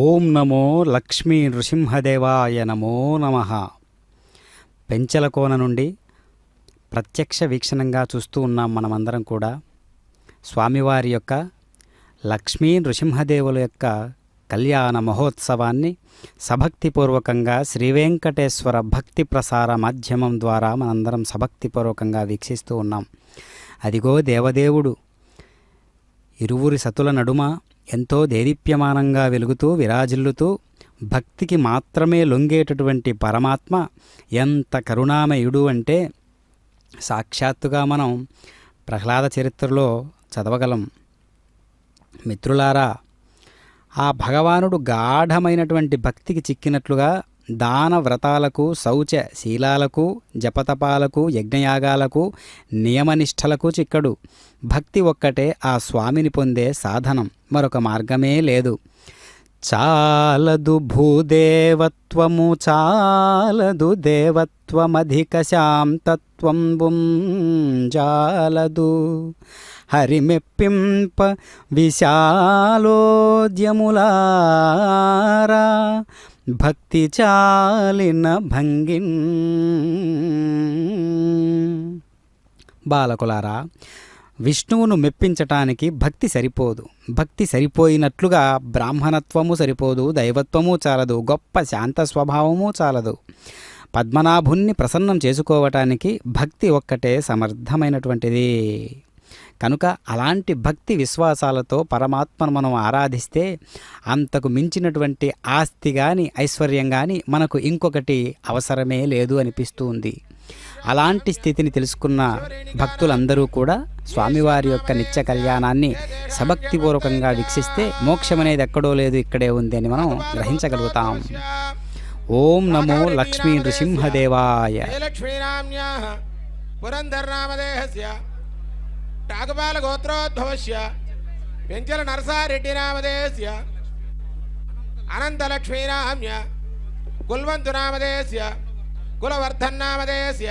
ఓం నమో లక్ష్మీ నృసింహదేవాయ నమో నమః. పెంచలకోన నుండి ప్రత్యక్ష వీక్షణంగా చూస్తూ ఉన్నాం మనమందరం కూడా. స్వామివారి యొక్క లక్ష్మీ నృసింహదేవుల యొక్క కళ్యాణ మహోత్సవాన్ని సభక్తిపూర్వకంగా శ్రీవేంకటేశ్వర భక్తి ప్రసార మాధ్యమం ద్వారా మనందరం సభక్తిపూర్వకంగా వీక్షిస్తూ ఉన్నాం. అదిగో దేవదేవుడు ఇరువురి సతుల నడుమ ఎంతో దేదీప్యమానంగా వెలుగుతూ విరాజిల్లుతూ భక్తికి మాత్రమే లొంగేటటువంటి పరమాత్మ ఎంత కరుణామయుడు అంటే సాక్షాత్తుగా మనం ప్రహ్లాద చరిత్రలో చదవగలం. మిత్రులారా, ఆ భగవానుడు గాఢమైనటువంటి భక్తికి చిక్కినట్లుగా దాన వ్రతాలకు, శౌచ శీలాలకు, జపతపాలకు, యజ్ఞయాగాలకు, నియమనిష్టలకు చిక్కడు. భక్తి ఒక్కటే ఆ స్వామిని పొందే సాధనం, మరొక మార్గమే లేదు. చాలదు భూదేవత్వము చాలదు దేవత్వమధిక శాంతత్వం జాలదు హరిమెప్పింప విశాలోద్యములారా భక్తి చాలిన భంగిన్. బాలకులారా, విష్ణువును మెప్పించటానికి భక్తి సరిపోదు. భక్తి సరిపోయినట్లుగా బ్రాహ్మణత్వము సరిపోదు, దైవత్వము చాలదు, గొప్ప శాంత స్వభావము చాలదు. పద్మనాభుణ్ణి ప్రసన్నం చేసుకోవటానికి భక్తి ఒక్కటే సమర్థమైనటువంటిది. కనుక అలాంటి భక్తి విశ్వాసాలతో పరమాత్మను మనం ఆరాధిస్తే అంతకు మించినటువంటి ఆస్తి కానీ ఐశ్వర్యం కానీ మనకు ఇంకొకటి అవసరమే లేదు అనిపిస్తూ ఉంది. అలాంటి స్థితిని తెలుసుకున్న భక్తులందరూ కూడా స్వామివారి యొక్క నిత్య కళ్యాణాన్ని సభక్తిపూర్వకంగా వీక్షిస్తే మోక్షం అనేది ఎక్కడో లేదు, ఇక్కడే ఉంది అని మనం గ్రహించగలుగుతాం. ఓం నమో లక్ష్మీ నృసింహదేవాయ. టాకపాల గోత్రోద్భవస్య పెంచల నరసారెడ్డి నామధేయస్య అనంతలక్ష్మీనామ్య కుల్వంతు నామధేయస్య కులవర్ధన్నామధేయస్య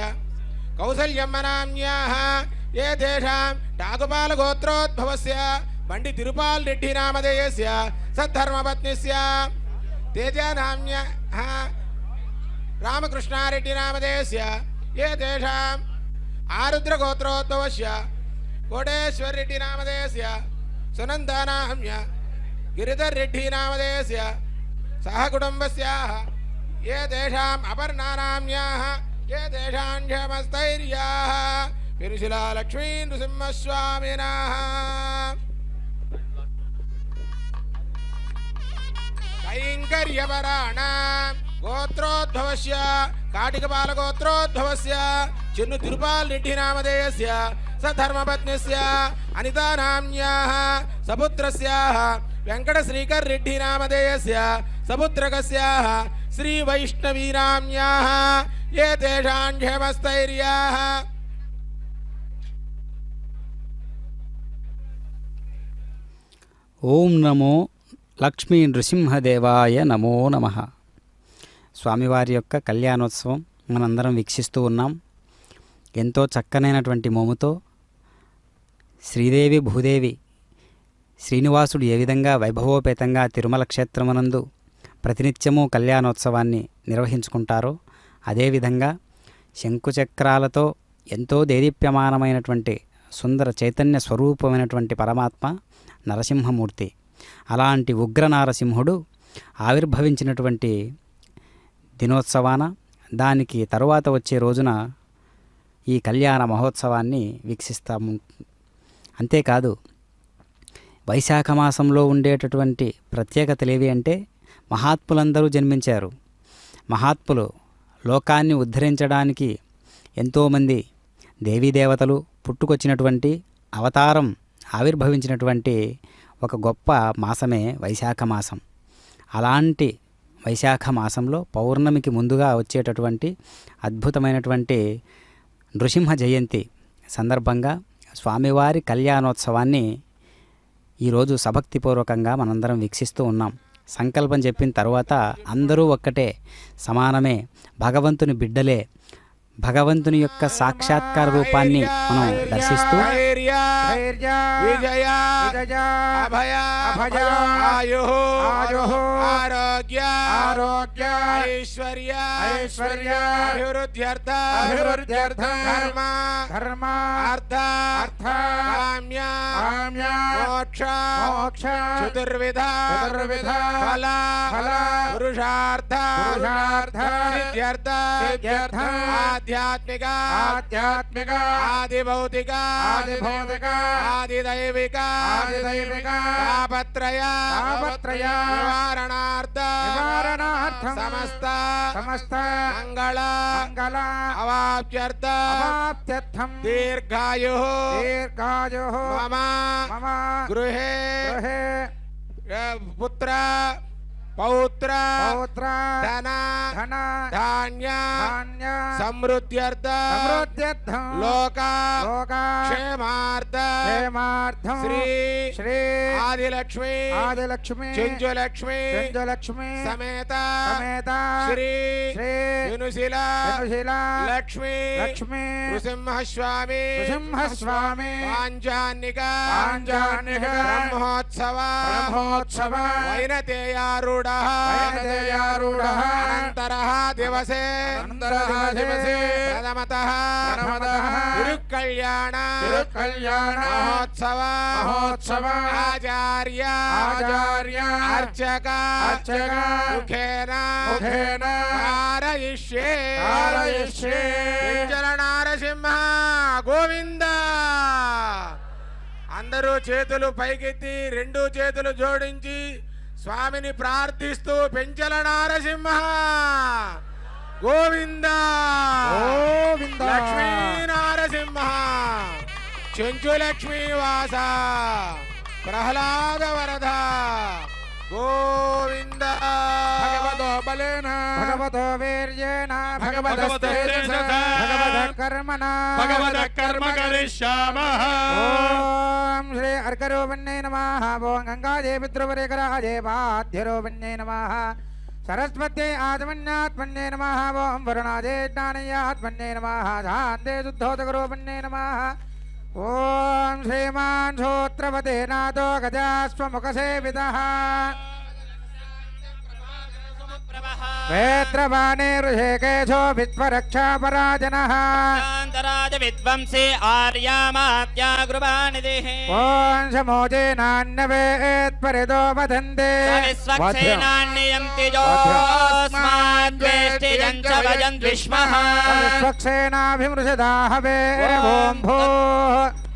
కౌసల్యమ్మ నామ్యాః ఏ తేషాం టాకపాల గోత్రోద్భవస్య బండి తిరుపాల్ రెడ్డి నామధేయస్య సద్ధర్మపత్నిస్య తేజనామ్యాః రామకృష్ణారెడ్డి నామధేయస్య ఏ తేషాం ఆరుద్ర గోత్రోద్భవస్య కోటేశ్వర్ రెడ్డి నామధేయస్య సునందనామ్య గిరిధర్ రెడ్డి నామధేయస్య సహ కుటుంబస్యాః ఏ తేషాం అపర్ణానామ్యాః ఏ తేషాం క్షేమస్థైర్యాః పిరుశిలా లక్ష్మీ నృసింహస్వామినః. కైంకర్యపరాణాం గోత్రోద్భవస్య కాటికపాల గోత్రోద్భవస్య చిన్ను తిరుపాల్ రెడ్డి నామధేయస్య సధర్మపత్నిస్య అనితానామ్యాః సపుత్రస్యాః వెంకట శ్రీకర్ రెడ్డి నామధేయస్య సపుత్రకస్యాః శ్రీ వైష్ణవీనామ్యాః ఏ తేషాం క్షేమస్థైర్యాః. ఓం నమో లక్ష్మీ నృసింహదేవాయ నమో నమః. స్వామివారి యొక్క కళ్యాణోత్సవం మనందరం వీక్షిస్తూ ఉన్నాం. ఎంతో చక్కనైనటువంటి మోముతో శ్రీదేవి భూదేవి శ్రీనివాసుడు ఏ విధంగా వైభవోపేతంగా తిరుమల క్షేత్రమునందు ప్రతినిత్యము కళ్యాణోత్సవాన్ని నిర్వహించుకుంటారో అదేవిధంగా శంకుచక్రాలతో ఎంతో దేదీప్యమానమైనటువంటి సుందర చైతన్య స్వరూపమైనటువంటి పరమాత్మ నరసింహమూర్తి. అలాంటి ఉగ్ర నారసింహుడు ఆవిర్భవించినటువంటి దినోత్సవాన దానికి తరువాత వచ్చే రోజున ఈ కళ్యాణ మహోత్సవాన్ని వీక్షిస్తాము అంతేకాదు వైశాఖ మాసంలో ఉండేటటువంటి ప్రత్యేకతలు ఏవి అంటే మహాత్ములందరూ జన్మించారు. మహాత్ములు లోకాన్ని ఉద్ధరించడానికి ఎంతోమంది దేవీదేవతలు పుట్టుకొచ్చినటువంటి అవతారం ఆవిర్భవించినటువంటి ఒక గొప్ప మాసమే వైశాఖ మాసం. అలాంటి వైశాఖ మాసంలో పౌర్ణమికి ముందుగా వచ్చేటటువంటి అద్భుతమైనటువంటి నృసింహ జయంతి సందర్భంగా స్వామివారి కళ్యాణోత్సవాన్ని ఈరోజు సభక్తిపూర్వకంగా మనందరం వీక్షిస్తూ ఉన్నాం. సంకల్పం చెప్పిన తర్వాత అందరూ ఒక్కటే, సమానమే, భగవంతుని బిడ్డలే. భగవంతుని యొక్క సాక్షాత్కార రూపాన్ని మనం దర్శిస్తూ విజయ అభయ ఆయు ఆరోగ్య ఐశ్వర్య అభివృద్ధ్యర్థ ధర్మ అర్థ కామ్య మోక్ష చతుర్విధ ఫల పురుషార్థ సిద్ధ్యర్థ ఆధ్యాత్మిక ఆదిభౌతిక ఆదిదైవిక తాపత్రయ నివారణార్థ సమస్త మంగళ అవాప్త్యర్థం దీర్ఘాయు మమ గృహే పుత్ర పౌత్ర ధన ధాన్య సమృద్ధ్యర్థ లోక క్షేమార్థం శ్రీ ఆదిలక్ష్మి చెంచులక్ష్మి సమేత శ్రీ వినుశిల లక్ష్మి నృసింహస్వామి పాంచాన్నిక బ్రహ్మోత్సవ వైనతేయారూఢ అనంతరః దివసే ప్రథమతః తిరుకళ్యాణ మహోత్సవ ఆచార్య అర్చక ముఖేన హారయిష్యే పింజల నారసింహ గోవింద. అందరూ చేతులు పైకెత్తి రెండు చేతులు జోడించి స్వామిని ప్రార్థిస్తూ పెంచల నారసింహ గోవింద లక్ష్మీ నారసింహ చెంచు లక్ష్మీ వాస ప్రహ్లాద వరద గోవింద. భగవతో బలేన భగవతో వీర్యేణ భగవత కర్మ కరిష్యామః. ఓం శ్రీ అర్కరూపిణ్యై నమః. ఓం గంగాదేవి ధ్రువరేఖరాజే బాధ్యరూపిణ్యై నమః. సరస్వత్యై ఆత్మన్యాత్మన్యై నమః. ఓం వరుణాదే జ్ఞానయాత్మన్యై నమః. శాంతే శుద్ధోదకరూపిణ్యై నమః. ఓం శ్రీమాన్ సూత్రవతే నాదో గజాస్వముఖసేవితః వేత్రవాణే ఋషికేశో విశ్వరక్షాపరాజనః. శాంతరాజ విద్వంసే ఆర్యామాత్యాగృభానిధిః. ఓం సమోజే నాన్యవేత్పరిదో వదంతే విశ్వక్సేనాన్నియంతి జోస్మాద్వేష్టియం చ భజన్ విష్మః. విశ్వక్సేనాభిమృషదాహవే. ఓం భూ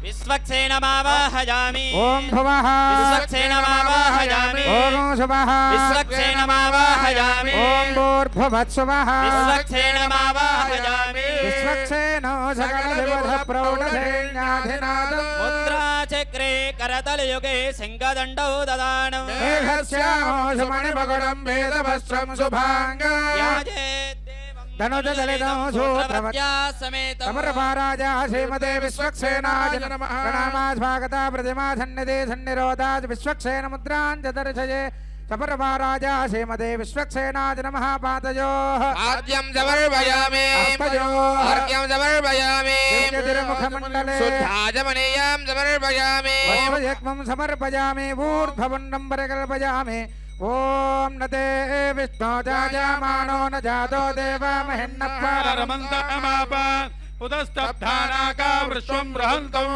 విశ్వక్సేనమావాహయామి. ఓం భువః విశ్వక్సేనమావాహయామి. ఓం శుభః విశ్వక్సేనమావాహయామి. ఓం భూర్భువత్సువః విశ్వక్సేనమావాహయామి. విశ్వక్సేనో సకల వివధ ప్రౌఢసైన్యాధినాథం. ముద్రాచక్రే కరతలయుగే సింగదండౌ దదానం. మేఘశ్యామో సుమణిమకుటం వేదవస్త్రం శుభాంగం. ధనుజదలితం సూత్రవత్యా సమరపారాజా శ్రీమతే విశ్వక్సేనాయ నమః. ప్రణామా స్వాగత ప్రతిమా సన్నిధి సన్నిరోధాత్ విశ్వక్సేన ముద్రాం చ దర్శయే. సమరపారాజా శ్రీమతే విశ్వక్సేనాయ నమః. పాదయోః ఆద్యం సమర్పయామి అర్ఘ్యం సమర్పయామి తిరుముఖమండలే శుద్ధాజమనీయం సమర్పయామి వస్త్రయజ్ఞం సమర్పయామి. ఊర్ధ్వపుండం పరికల్పయామి. ఓం నతే విష్ణో జాయమానో న జాతో దేవా మహిన్నపారమంతమాప ఉదస్తబ్ధానాకా వృశ్వం బృహంతం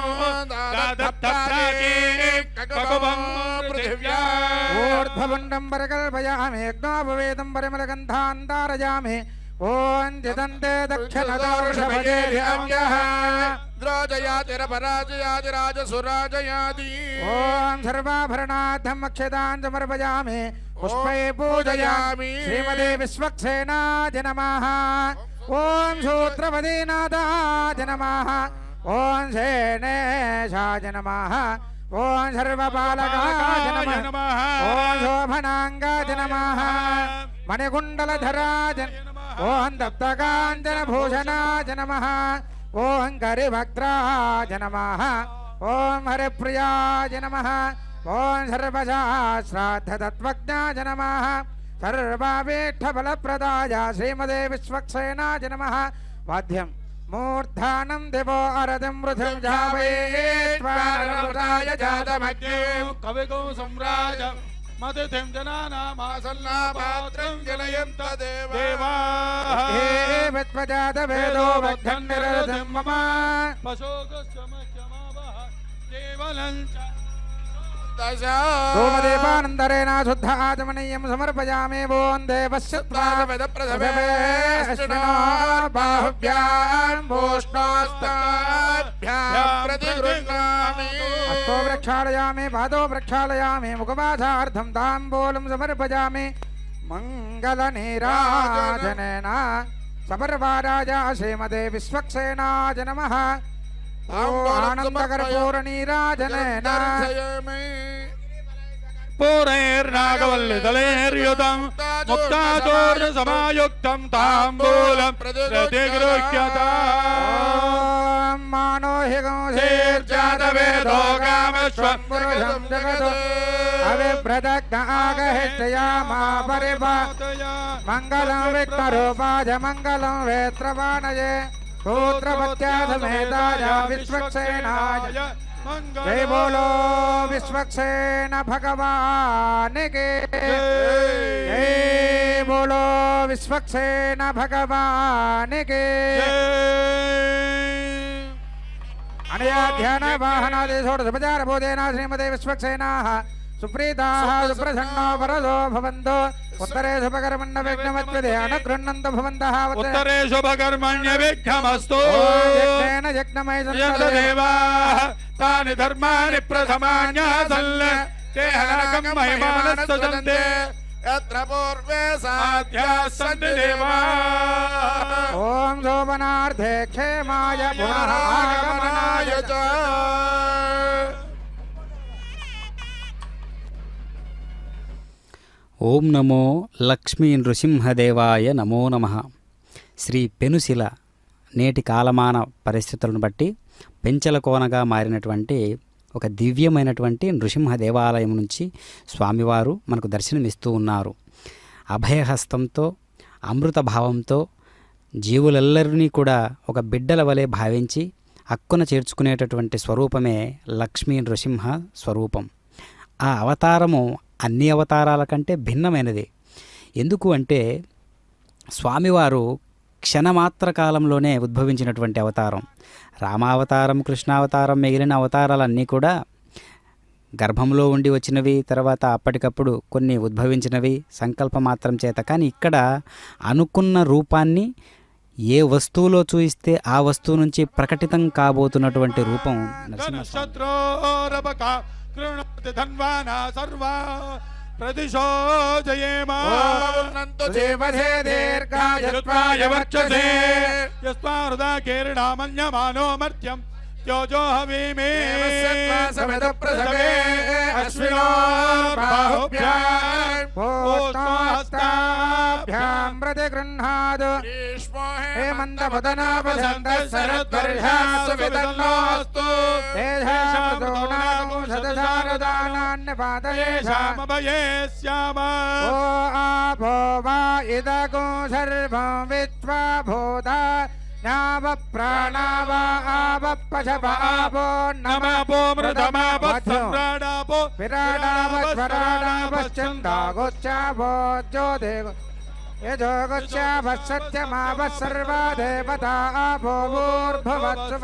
గాదత్తత్రాకీకకువం పృథివ్యా. ఊర్ధ్వపుండం పరికల్పయామి. యజ్ఞోపవేదం పరిమళగంధాన్ ధారయామి. ఓం జిదంతే దక్షిణదోషభజేర్యామ్యః ద్రోజయాతిరపరాజయాతిరాజసురాజయాతి ఓం సర్వాభరణార్థం అక్షతాన్ సమర్పయామి పుష్పై పూజయామి శ్రీమతే విశ్వక్సేనాయ నమః ఓం సూత్రపదీనాథాయ నమః ఓం శేనేశాయ నమః ఓం సర్వపాలకాయ నమః ఓం శోభనాంగాయ నమః మణికుండలధరాయ ఓం తప్తకాంచనభూషణాయ నమః ఓం కరిభక్త్రాయ నమః ఓం హరిప్రియాయ నమః ఓం సర్వశాస్త్రార్థతత్వజ్ఞాయ నమః సర్వాభీష్టఫలప్రదాయ శ్రీమదే విశ్వక్సేనాయ నమః వాద్యం మూర్ధానం దివో అరదిం మృతిం జావేత్వారమృతాయ జాతమగ్నే కవిగో సమ్రాజ మదితిం జనానామాసన్నాపాత్రం జనయంత దేవా ఏ విత్వజాత వేదో వగ్గం నిరతిం మమ పశోగస్యమఖ్యమావహ కేవలం ధూమదీపానందరేణ శుద్ధ ఆచమనీయం సమర్పయామి ఓం దేవస్య హస్తో ప్రక్షాళయామి పాదో ప్రక్షాళయామి ముఖవాసార్థం తాంబూలం సమర్పయామి మంగళనీరాజనేన సమర్వారాజ శ్రీమదే విశ్వక్సేనాయ నమః ఆనందకర్పూరనీరాజనేన పూరైర్నాగవల్లిదలేర్యుతం ముక్తాచోర్య సమాయుక్తం తాంబూలం ప్రతిగృహ్యత మానోహిగంసేర్జాతవేదో కామేశ్వం పురుషం జగదో అవిభ్రదగ్న ఆగహిష్టయామా పరిభా మంగళం విఘ్నరూపాయ మంగళం వేత్రవాణయే సూత్రపత్యాధమేతాయ విశ్వక్సేనాయ జై బోలో విశ్వక్సేన భగవాన్ కి జై బోలో విశ్వక్సేన భగవాన్ కి అనయా ధ్యాన వాహనాది షోడశోపచార భూతేన శ్రీమతే విశ్వక్సేనాః సుప్రీతాః సుప్రసన్నో వరదో భవంతో ఉత్తరే శుభకర్మణ్య విఘ్నమత్విదే అనుగృహ్ణంతు భవంతః ఉత్తరే శుభకర్మణ్య విఘ్నమస్తు యజ్ఞేన యజ్ఞమయ దేవాః తాని ధర్మాని ప్రథమాన్యాసన్ తేహనకం మహిమానస్సజంతే యత్ర పూర్వే సాధ్యాస్సంతి దేవాః ఓం శోభనార్థే క్షేమాయ పునరాగమనాయ చ ఓం నమో లక్ష్మీ నృసింహదేవాయ నమో నమః. శ్రీ పెనుశిల నేటి కాలమాన పరిస్థితులను బట్టి పెంచల కోనగా మారినటువంటి ఒక దివ్యమైనటువంటి నృసింహ దేవాలయం నుంచి స్వామివారు మనకు దర్శనమిస్తూ ఉన్నారు. అభయహస్తంతో అమృత భావంతో జీవులెల్లరినీ కూడా ఒక బిడ్డల వలె భావించి హక్కున చేర్చుకునేటటువంటి స్వరూపమే లక్ష్మీ నృసింహ స్వరూపం. ఆ అవతారము అన్ని అవతారాల కంటే భిన్నమైనది. ఎందుకు అంటే స్వామివారు క్షణమాత్ర కాలంలోనే ఉద్భవించినటువంటి అవతారం. రామావతారం, కృష్ణావతారం, మిగిలిన అవతారాలన్నీ కూడా గర్భంలో ఉండి వచ్చినవి, తర్వాత అప్పటికప్పుడు కొన్ని ఉద్భవించినవి సంకల్పమాత్రం చేత. కానీ ఇక్కడ అనుకున్న రూపాన్ని ఏ వస్తువులో చూయిస్తే ఆ వస్తువు నుంచి ప్రకటితం కాబోతున్నటువంటి రూపం నరసింహస్వామి. శత్రోరపక కృణోతి ధన్వానా సర్వా ప్రదిశో జయేమా దేవధే దీర్ఘాయత్వాయ వర్చసే యస్మారుదా కీర్ణామన్యమానో మర్త్యం త్యోజో హవీమే సమేత ప్రసవే అశ్వినో బాహుభ్యాం పోష్టాస్తాభ్యాం ప్రతిగృహ్ణాదు హేమంతపదనాపసంత శరద్వర్షాసు విదన్నోస్తు తేషామృతోనాగో శతశారదానాన్యపాదయేషామ సమభయే శ్యామ ఓ ఆభో వా ఇదగో సర్వం విత్వా భూతా నావ ప్రాణావా ఆవ పశవాపో నమాపో మృతమాపో విరాడావస్వరాడావశ్చందాగోచ్చాభో జ్యోదేగో యజోగోచ్చాభస్సత్యమావ సర్వా దేవతా ఆభో భూర్భువత్సు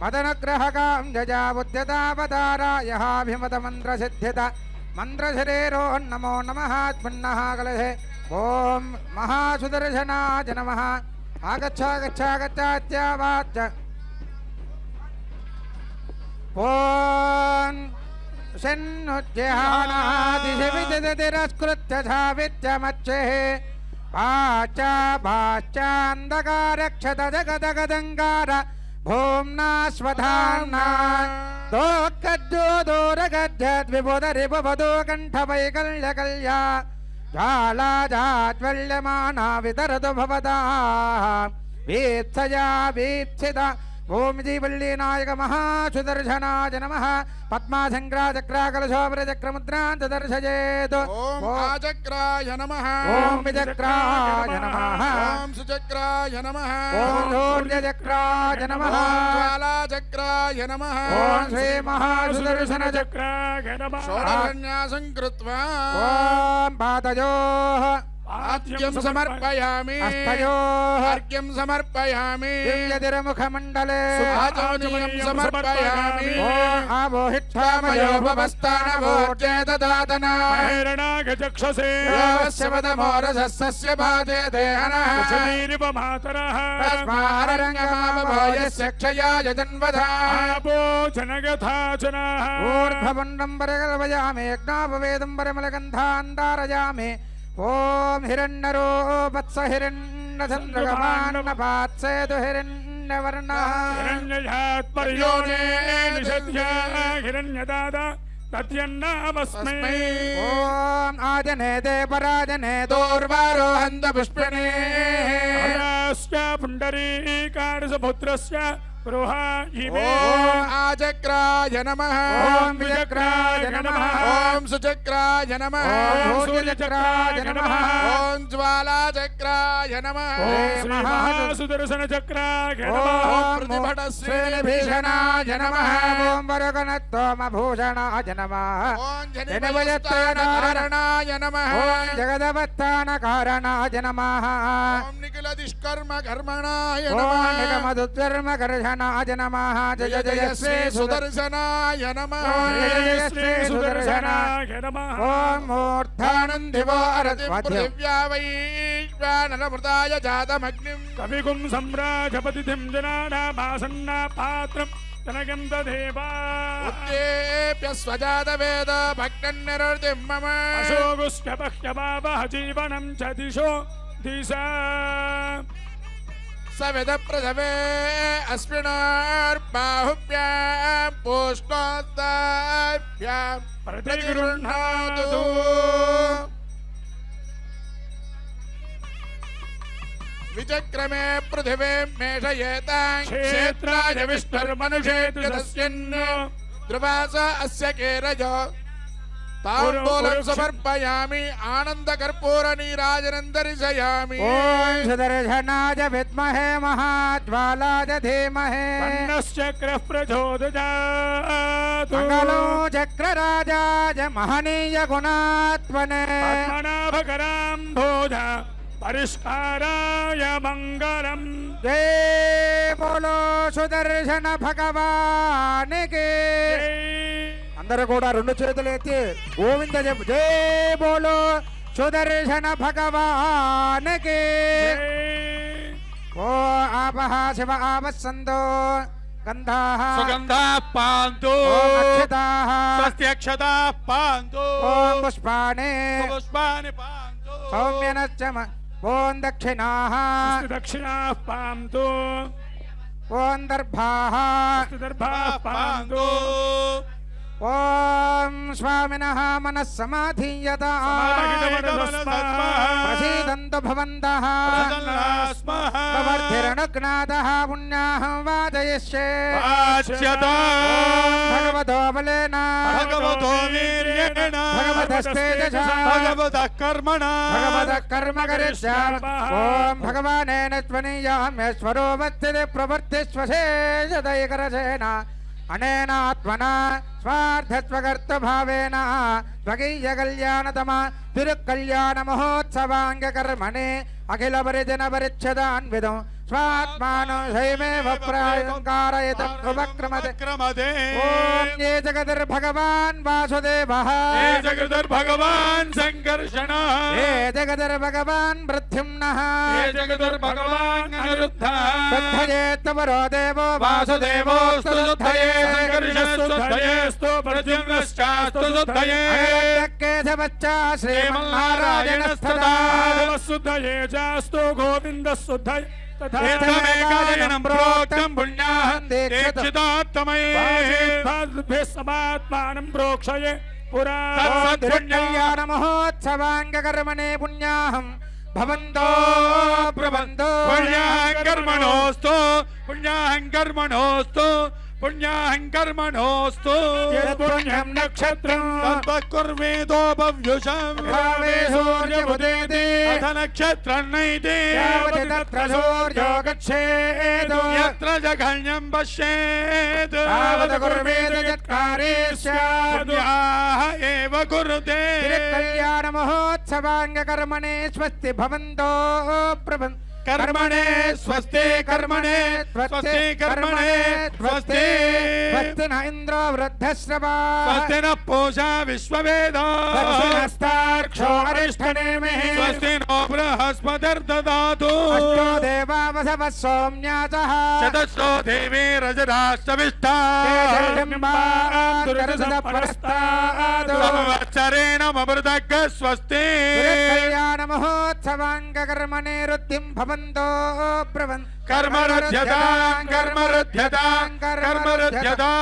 మదనగ్రహకాం జజాబుద్ధ్యతావతారాయహాభిమతమంత్రసిద్ధ్యత మంత్రశరీరో నమో నమః పున్నః కలశే ఓం మహాసుదర్శనాయ నమః ఆగచ్చాగచ్చాగచ్చాత్యావాచ ఓం షణ్ణుజ్జహానాదిశవిదిరస్కృత్య ధావిత్యమచ్చేః వాచా భాష్యాంధకారక్షత జగదగదంగార భూమ్నా స్వధామ్నా దోర్గజ్జోదోరగజ్జద్విబుధరిబుధో కంఠవైకల్యకల్యా జ్వాలాజాజ్వల్యమానా వితరతు భవదా వీత్సయా వీత్సిత ఓం జీవల్లీనాయక మహాసుదర్శనాయ నమః పద్మాసంగ్రాచక్రాకలశోభరచక్రముద్రాంత దర్శయేత్ ఓం ఆచక్రాయ నమః ఓం విచక్రాయ నమః ఓం సుచక్రాయ నమః ఓం శౌర్యచక్రాయ నమః ఓం జ్వాలాచక్రాయ నమః ఓం శ్రీ మహాసుదర్శన చక్రాయ నమః షోడశన్యాసం కృత్వా ఓం పాదయోః ఆద్యం సమర్పయామి హస్తయోః అర్ఘ్యం సమర్పయామి దివ్యతిరముఖమండలే ఆచమనీయం సమర్పయామి ఓం ఆవోహిష్టామయోపవస్థానవోర్జేతదాతన మహిరణాగచక్షసే యోవస్యవదమోరసస్య బాధే దేహనః శరీరివ మాతరః తస్మారణంగమావభోయస్య క్షయాయ జన్వధా ఆపో జనగథాచనః ఊర్ధ్వపుండం వరగలవయామి యజ్ఞాపవేదం వరమలగంధాంధారయామి ఓం హిరణ్యరో వత్స హిరణ్యచంద్రగమాన్నపాత్సేతు హిరణ్యవర్ణః హిరణ్యయాత్పర్యోనే నిషద్యా హిరణ్యదాదా తద్యన్నామస్మై ఓం ఆజనేదే పరాజనే దోర్వారోహంత పుష్పిణే హరాస్య పుండరీకారసపుత్రస్య గృహా ఇమే ఓం ఆచక్రాయ నమః ఓం విచక్రాయ నమః ఓం సుచక్రాయ నమః ఓం సూర్యచక్రాయ నమః ఓం జ్వాలాచక్రాయ నమః ఓం శ్రీ మహాసుదర్శన చక్రాయ ఓం నమః ప్రతిభట శ్రీభీషణాయ నమః ఓం వరగణత్వమభూషణాయ నమః ఓం జనవయత్తారణాయ జనవయత్తారణాయ నమః ఓం జగదవత్తానకారణాయ నమః ఓం నిఖిల దుష్కర్మ కర్మణాయ ఓం నమః నిగమదుర్ధర్మకర్షణాయ నమః జయ జయ శ్రీ సుదర్శనాయ నమః జయ జయ శ్రీ సుదర్శనాయ నమః ఓం మూర్ధానందివో పృథివ్యా వైశ్వానరమృతాయ జాతమగ్నిం కవిగుం సమ్రాజపతిథిం జనానామాసన్నా పాత్రం జనగంధదేవా ఉద్యేప్య స్వజాత వేద భక్తన్నిరర్తిం మమ అశోగుష్యపహ్యమావహ జీవనం చ దిశో దిశా సవిద ప్రథమే అస్మినార్బాహుభ్యాం పోష్ణోత్తాభ్యాం ప్రతిగృహ్ణాతు విచక్రమే పృథివీం మేషయేతాం క్షేత్రాయ క్షేత్రాయ విష్ణుర్మనుషేత్యదస్యన్న ధ్రువాస అస్య కేరజో తాంబూలం సమర్పయామి ఆనందకర్పూర నీరాజనం దర్శయామి ఓం సుదర్శనాయ విద్మహే మహాజ్వాలాయ ధీమహే పన్నశ్చక్రః ప్రచోదయాతు మంగళో చక్రరాజాయ మహనీయ గుణాత్మనే పద్మనాభకరాంబోధ పరిష్కారాయ మంగళం జై బోలో సుదర్శన భగవానికి అందరూ కూడా రెండు చేతులు ఎత్తి గోవింద చెప్పు జై బోలో సుదర్శన భగవానికి ఓ ఆపహ శివ ఆపస్సందో గంధాః సుగంధాః పాంతు ఓం అక్షతాః స్వస్త్యక్షతాః పాంతు ఓం పుష్పాణి పుష్పాని పాంతు సౌమ్యనశ్చమ ఓం దక్షిణాః దక్షిణాః పాంతు ఓం దర్భాః దర్భాః పాంతు ఓం స్వామినః మనః సమాధీయతాం ప్రసీదంతు భవంతః ప్రవర్ధిరణుజ్ఞాతః పుణ్యాహం వాదయిష్యే భగవతో బలేన భగవతో వీర్యేణ భగవతస్తేజసా భగవతః కర్మణా భగవతః కర్మ కరిష్యామి ఓం భగవానేన త్వనీయామ్యేశ్వరో వత్తిది ప్రవర్తిష్వశేషదైకరసేన అనేనాత్మనా స్వార్థస్వకర్తృభావేన స్వకీయ కళ్యాణతమ తిరుకళ్యాణ మహోత్సవాంగ కర్మణి అఖిల పరిజన పరిచ్ఛదాన్విదం स्वात्मानो शैमेव प्रायं कारयितम् उपक्रमते क्रमते ॐ ये जगदर्भगवान् वासुदेवः हे जगदर्भगवान् संकर्षण हे जगदर्भगवान् प्रद्युम्नः हे जगदर्भगवान् अनिरुद्धः शुद्धये तवरो देवो वासुदेवोऽस्तु शुद्धये संकर्षस्तु शुद्धयेस्तु प्रद्युम्नश्चास्तु शुद्धये केशवच्चा श्रीमन्नारायणस्तदा शुद्धये चास्तु गोविन्दः शुद्धये एतमेकायनं प्रोक्तं पुण्याहं दीक्षित दीक्षितात्तमये समात्मानं प्रोक्षये पुरा कल्याणमहोत्सवाङ्गकर्मणे पुण्याहं भवन्तो प्रबन्धो पुण्याहङ्कर्मणोऽस्तु पुण्याहङ्कर्मणोऽस्तु पुण्याहङ्कर्मणोऽस्तु यत्पुण्यं नक्षत्रं तत्कुर्वेदो भव्युषं भावे सूर्यमुदेति अथ नक्षत्रं नैति यावति तत्र सूर्यो गच्छेत् यत्र जघन्यं पश्येत् तावत् कुर्वेद यत्कार्ये स्यात् पुण्याः एव कुरुते कल्याणमहोत्सवाङ्गकर्मणे स्वस्ति भवन्तो प्रबन्ध कर्मणे स्वस्ति कर्मणे स्वस्ति कर्मणे स्वस्ति स्वस्ति न इन्द्रो वृद्धश्रवा स्वस्ति न पूषा विश्ववेदा स्वस्ति नस्तार्क्ष्यो अरिष्ठनेमिः स्वस्ति नो बृहस्पतिर्ददातु अष्टो देवा वसवः सोम्यासः चतुष्टो देवी रजदाष्टविष्टा संवत्सरेण ममृतज्ञ स्वस्ति कल्याणमहोत्सवाङ्गकर्मणे रुद्धिं भवन्तो प्रवन् कर्मरुध्यतां कर्मरुध्यतां कर्मरुध्यतां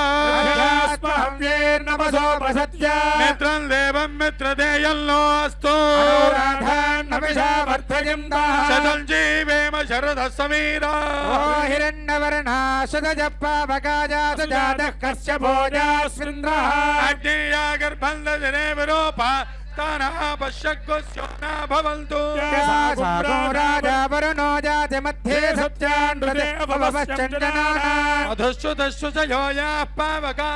मित्रं देवं मित्रदेयल्लो अस्तु शतं जीवेम शरदः समीरा हिरण्यवर्णाशतजप्पावकाजातजातः कस्य भोजास्मिन्द्रः अग्नेया गर्भं दजने विरूपा तानः पश्यग्गुस्यो न भवन्तु राजा वरुणो जाति मध्ये सत्यान्नृते अधुश्रुतश्रु च यो याः पावका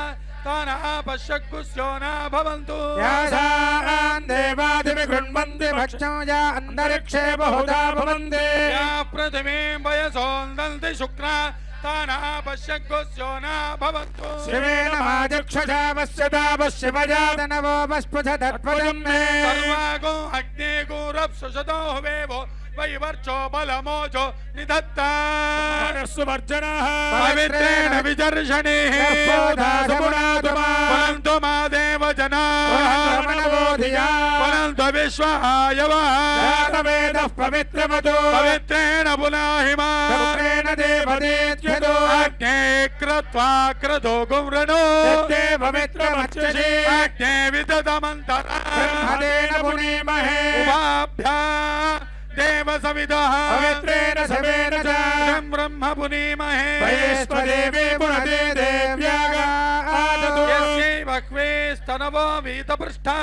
तानः पश्यग्गुस्यो न भवन्तु यासान् देवादिविगृह्णन्ति भक्षं या अन्तरिक्षे बहुधा भवन्ति या पृथिवीं वयसोन्दन्ति शुक्रा तानः पश्यग्गुस्यो न भवन्तु शिवेन माजक्षुषावश्यतावश्यवजातनवो वस्पृशतत्पदं मे सर्वागो अग्ने गोरप्सुषतो हुवेवो वैवर्चो बलमोचो निधत्ता सुवर्जनः पवित्रेण विदर्शनेः पुनन्तु मा देव जनाः पुनन्तु विश्वायवः वेदः पवित्रमतो पवित्रेण पुनाहि मा देवदेत्यदो अग्ने क्रत्वा क्रतो गुम्रणो पवित्रमच्यसे अग्ने विदधमन्तरा ब्रह्मदेन पुनीमहे उभाभ्या देव सविदः पवित्रेण सवेन च ब्रह्म पुनीमहे वैश्वदेवे पुनदे देव्यागादतु यस्यै बह्वे स्तनवो वीतपृष्ठा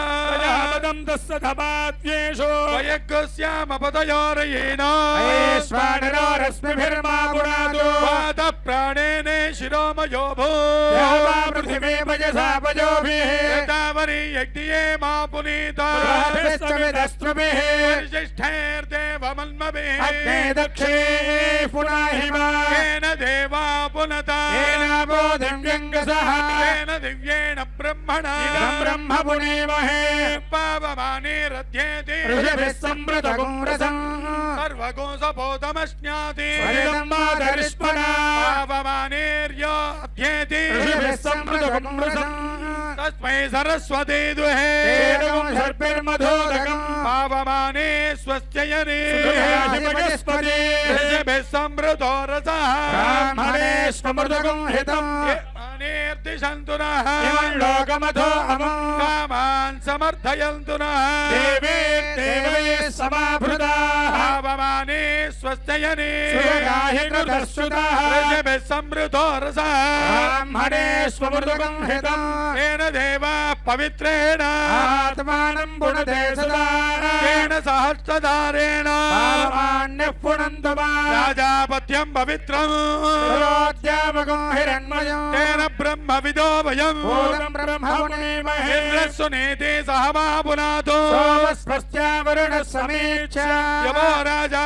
दस्सधमात्येषु वयग्स्यामपतयोरयेन वैश्वानरो रश्मिभिर्मा पुनादु वातप्राणेने शिरोमयो भू यावा पृथिवी वयसा वयोभिः एतावरी यज्ञे मा पुनीता बृहस्पतिरस्त्वभिः वरिष्ठैर्देवमन्मभिः अग्ने दक्षे पुनाहि मा येन देवा पुनता येनावो दिव्यङ्गसः येन दिव्येण ब्रह्मणा इदं ब्रह्म पुनीमहे पावमाने रथ्येति ऋषिभिः संवृतगुं रसं सर्वगो सपोतमश्नाति वरिदं मातरिष्मणा पावमानेर्य अध्येति ऋषिभिः संवृतगुं रसं तस्मै सरस्वती दुहे तेजगुं सर्पिर्मधोदकं पावमाने स्वस्त्ययने सुधाधिपतिस्पदे ऋषिभिः संवृतो रसः ब्राह्मणेष्वमृतगुं हितं मानेर्दिशन्तु नः इमं लोकमथो अमं कामान् समर्थयन्तु नः देवे समाभृताः पावमाने स्वस्त्ययने सुगाहि कृतश्रुतः ऋषिभिः संवृतो रसः ब्राह्मणेष्वमृतगुं हितं येन देवाः पवित्रेण आत्मानं पुनते सदा येन सहस्रधारेण पावमान्यः पुनन्तु मा राजापत्यं पवित्रम् रोद्यावगं हिरण्मयं तेन ब्रह्मविदो वयम् भूतं ब्रह्म पुनीमहे इन्द्रस्वनेते सह मा पुनातो सोमस्पस्त्या वरुणः समीक्ष्य यमो राजा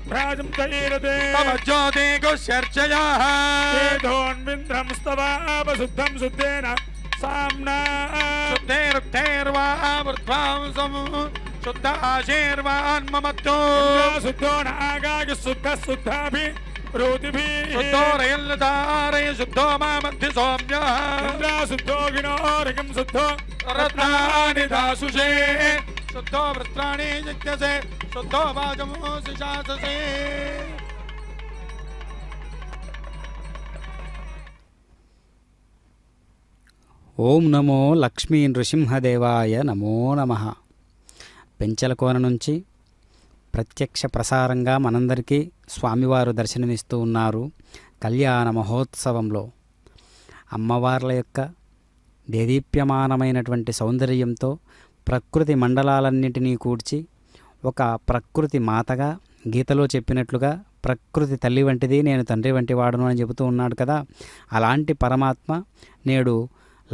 भ्राजं तैरते तव ज्योतिगुश्चर्चयाः वेदोन्विन्द्रं स्तवापशुद्धं शुद्धेन साम्ना शुद्धैरुक्तैर्वावृत्वांसं शुद्धाशैर्वान्ममत्तो शुद्धो नागागि शुद्धः शुद्धाभि शुद्धो रयल्लतारय शुद्धो मामध्य सौम्यः इन्द्रा शुद्धो गिनोरिकं शुद्धो रत्नानि दासुषे शुद्धो वृत्राणि जिज्ञसे शुद्धो वाजमो शिशाससे ఓం నమో లక్ష్మీ నృసింహదేవాయ నమో నమః. పెంచలకోన నుంచి ప్రత్యక్ష ప్రసారంగా మనందరికీ స్వామివారు దర్శనమిస్తూ ఉన్నారు. కళ్యాణ మహోత్సవంలో అమ్మవార్ల యొక్క దేదీప్యమానమైనటువంటి సౌందర్యంతో ప్రకృతి మండలాలన్నింటినీ కూర్చి ఒక ప్రకృతి మాతగా గీతలో చెప్పినట్లుగా ప్రకృతి తల్లి వంటిది, నేను తండ్రి వంటి వాడును అని చెబుతూ ఉన్నాడు కదా. అలాంటి పరమాత్మ నేడు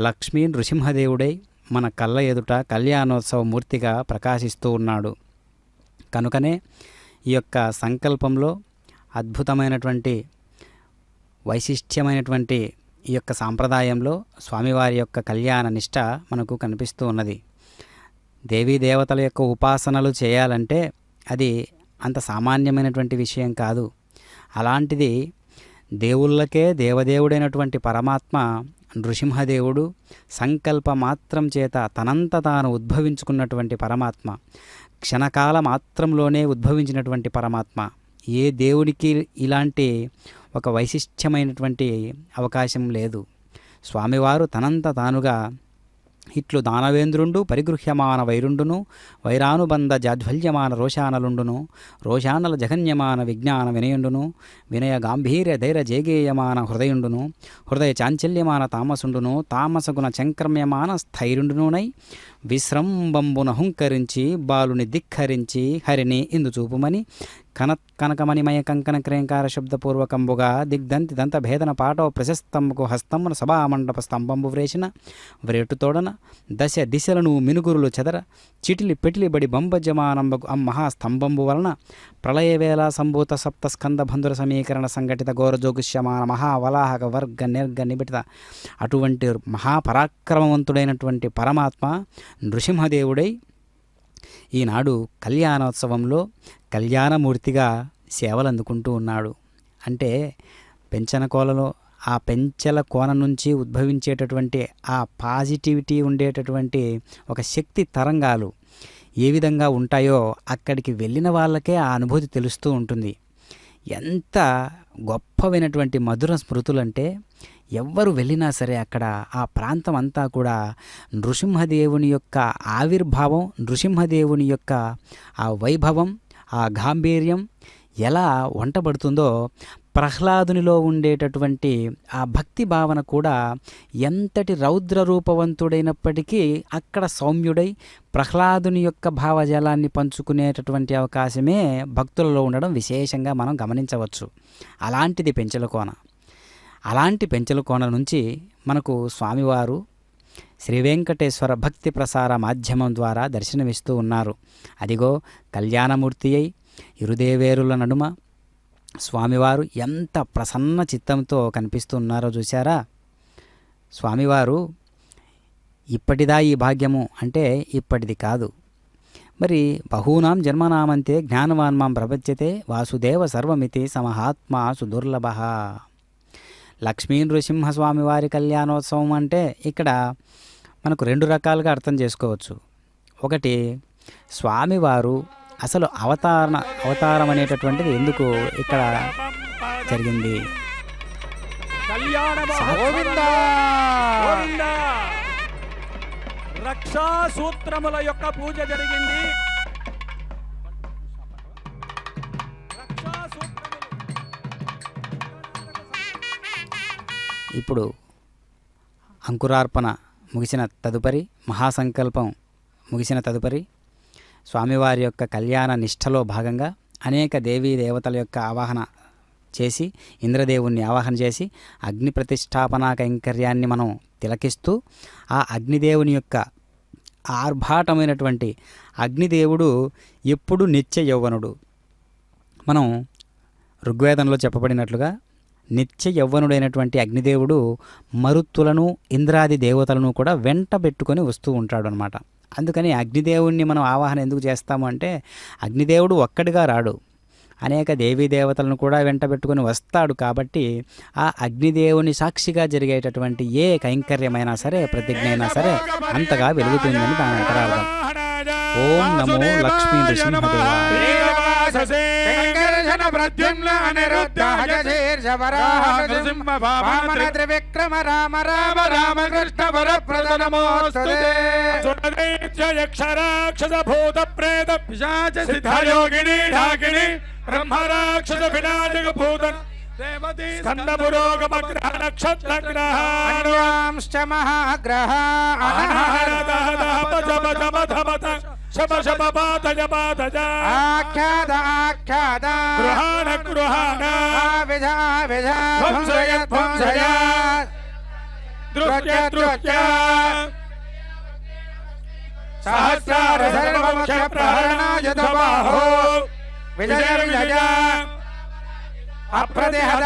లక్ష్మీ నృసింహదేవుడై మన కళ్ళ ఎదుట కళ్యాణోత్సవ మూర్తిగా ప్రకాశిస్తూ ఉన్నాడు. కనుకనే ఈ యొక్క సంకల్పంలో అద్భుతమైనటువంటి వైశిష్ట్యమైనటువంటి ఈ యొక్క సాంప్రదాయంలో స్వామివారి యొక్క కళ్యాణ నిష్ట మనకు కనిపిస్తూ ఉన్నది. దేవీ దేవతల యొక్క ఉపాసనలు చేయాలంటే అది అంత సామాన్యమైనటువంటి విషయం కాదు. అలాంటిది దేవుళ్ళకే దేవదేవుడైనటువంటి పరమాత్మ నృసింహదేవుడు సంకల్ప మాత్రం చేత తనంత తాను ఉద్భవించుకున్నటువంటి పరమాత్మ, క్షణకాల మాత్రంలోనే ఉద్భవించినటువంటి పరమాత్మ. ఏ దేవుడికి ఇలాంటి ఒక వైశిష్ట్యమైనటువంటి అవకాశం లేదు. స్వామివారు తనంత తానుగా ఇట్లు దానవేంద్రుండు పరిగృహ్యమాన వైరుండును వైరానుబంధ జాధ్వల్యమాన రోషానలుండును రోషానల జగన్యమాన విజ్ఞాన వినయుండును వినయ గాంభీర్య ధైర్య జేగేయమాన హృదయుండును హృదయ చాంచల్యమాన తామసుండును తామసగుణ చంక్రమ్యమాన స్థైర్యుండునునై విశ్రంబంబున హుంకరించి బాలుని ధిక్కరించి హరిని ఇందు చూపుమని కనకమణిమయ కంకణ క్రేంకార శబ్దపూర్వకంబుగా దిగ్దంతి దంత భేదన పాటో ప్రశస్తంబుకు హస్తమున సభామండప స్తంభంబు వ్రేసిన వ్రేటుతోడన దశ దిశలను మినుగురులు చెదర చిటిలి పెటిలి బడి బంబజమానంబకు మహాస్తంభంబు వలన ప్రళయవేళ సంభూత సప్త స్కంద బంధుర సమీకరణ సంఘటిత ఘోరజోగుష్యమాన మహావలాహక వర్గ నిర్గ నిబిడిత అటువంటి మహాపరాక్రమవంతుడైనటువంటి పరమాత్మ నృసింహదేవుడై ఈనాడు కళ్యాణోత్సవంలో కళ్యాణమూర్తిగా సేవలు అందుకుంటూ ఉన్నాడు. అంటే పెంచనకోలలో ఆ పెంచల కోన నుంచి ఉద్భవించేటటువంటి ఆ పాజిటివిటీ ఉండేటటువంటి ఒక శక్తి తరంగాలు ఏ విధంగా ఉంటాయో అక్కడికి వెళ్ళిన వాళ్ళకే ఆ అనుభూతి తెలుస్తూ ఉంటుంది. ఎంత గొప్పవైనటువంటి మధుర స్మృతులంటే ఎవ్వరు వెళ్ళినా సరే అక్కడ ఆ ప్రాంతం అంతా కూడా నృసింహదేవుని యొక్క ఆవిర్భావం, నృసింహదేవుని యొక్క ఆ వైభవం, ఆ గాంభీర్యం ఎలా వంటబడుతుందో ప్రహ్లాదునిలో ఉండేటటువంటి ఆ భక్తి భావన కూడా ఎంతటి రౌద్ర రూపవంతుడైనప్పటికీ అక్కడ సౌమ్యుడై ప్రహ్లాదుని యొక్క భావజాలాన్ని పంచుకునేటటువంటి అవకాశమే భక్తులలో ఉండడం విశేషంగా మనం గమనించవచ్చు. అలాంటిది పెంచలకోన. అలాంటి పెంచలకోన నుంచి మనకు స్వామివారు శ్రీ వెంకటేశ్వర భక్తి ప్రసార మాధ్యమం ద్వారా దర్శనమిస్తూ ఉన్నారు. అదిగో కళ్యాణమూర్తి అయి ఇరుదేవేరుల నడుమ స్వామివారు ఎంత ప్రసన్న చిత్తంతో కనిపిస్తున్నారో చూశారా. స్వామివారు ఇప్పటిదా ఈ భాగ్యము అంటే ఇప్పటిది కాదు. మరి బహూనాం జన్మనామంతే జ్ఞానవాన్ మాం ప్రపంచతే వాసుదేవ సర్వమితి సమహాత్మా సుదుర్లభ. లక్ష్మీ నృసింహస్వామివారి కళ్యాణోత్సవం అంటే ఇక్కడ మనకు రెండు రకాలుగా అర్థం చేసుకోవచ్చు. ఒకటి, స్వామివారు అసలు అవతారం అనేటటువంటిది ఎందుకు ఇక్కడ జరిగింది? రక్షా సూత్రముల యొక్క పూజ జరిగింది. ఇప్పుడు అంకురార్పణ ముగిసిన తదుపరి, మహాసంకల్పం ముగిసిన తదుపరి స్వామివారి యొక్క కళ్యాణ నిష్ఠలో భాగంగా అనేక దేవీ దేవతల యొక్క ఆవాహన చేసి, ఇంద్రదేవుణ్ణి ఆవాహన చేసి అగ్ని ప్రతిష్టాపనా కైంకర్యాన్ని మనం తిలకిస్తూ, ఆ అగ్నిదేవుని యొక్క ఆర్భాటమైనటువంటి అగ్నిదేవుడు ఎప్పుడు నిత్య యౌవనుడు. మనం ఋగ్వేదంలో చెప్పబడినట్లుగా నిత్య యవ్వనుడైనటువంటి అగ్నిదేవుడు మరుత్తులను ఇంద్రాది దేవతలను కూడా వెంట పెట్టుకొని వస్తూ ఉంటాడు అనమాట. అందుకని అగ్నిదేవుణ్ణి మనం ఆవాహన ఎందుకు చేస్తాము అంటే, అగ్నిదేవుడు ఒక్కడిగా రాడు, అనేక దేవీ దేవతలను కూడా వెంట పెట్టుకొని వస్తాడు. కాబట్టి ఆ అగ్నిదేవుని సాక్షిగా జరిగేటటువంటి ఏ కైంకర్యమైనా సరే, ప్రతిజ్ఞ అయినా సరే అంతగా వెలుగుతుందని దాని అంతరార్థం. ఓం నమో లక్ష్మీ నృసింహదేవాయ. త్రివిక్రమ రామ రామ రామ కృష్ణ వరప్రద నమోస్తుతే. యక్షరాక్షస భూత ప్రేత పిశాచ సిద్ధయోగిని ఢాకిని బ్రహ్మ రాక్షస వినాశక భూత దేవతీ స్కంద పురోగమగ్రహ నక్షత్రగ్రహాంశ్చ మహాగ్రహ శబ శబ పాతజ పాతజ ఆఖ్యాద ఆఖ్యాద గృహాణ గృహాణ విధ విధ ధ్వంసయ ధ్వంసయ దృత్య దృత్య సహస్రార సర్వముఖ ప్రహరణాయ బాహో విజయ విజయ అప్రతిహత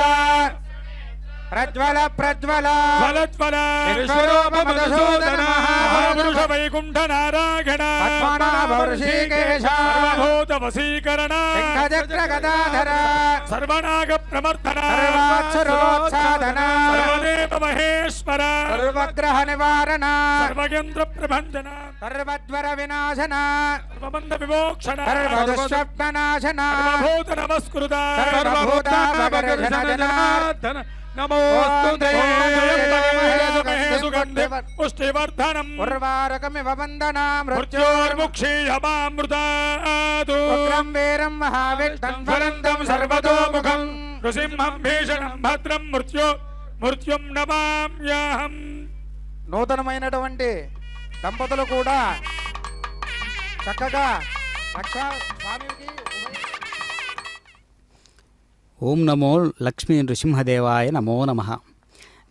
ప్రజ్వల ప్రజ్వల జ్వలజ్వల విశ్వరూప మధుసూదన మహాపురుష వైకుంఠ నారాయణ పద్మనాభ ఋషికేశ సర్వభూత వశీకరణ సింహచక్ర గదాధర సర్వనాగ ప్రమర్దన సర్వాక్షరోత్సాదన సర్వదేవ మహేశ్వర సర్వగ్రహ నివారణ సర్వయంత్ర ప్రభంజన సర్వద్వర వినాశన సర్వబంధ విమోక్షణ సర్వదుష్స్వప్ననాశన సర్వభూత నమస్కృత సర్వభూతాపకర్షణ నమోస్తుతే. పుష్టివర్ధనం ఉర్వారకమివ వందనాం మృత్యోర్ముక్షీయమామృతాతు ఉగ్రం వీరం మహావిఘ్నం జ్వలంతం సర్వతోముఖం నృసింహం భీషణం భద్రం మృత్యుం నమామ్యహం. నూతనమైనటువంటి దంపతులు కూడా చక్కగా రక్షా స్వామికి ఓం నమో లక్ష్మీ నృసింహదేవాయ నమో నమః.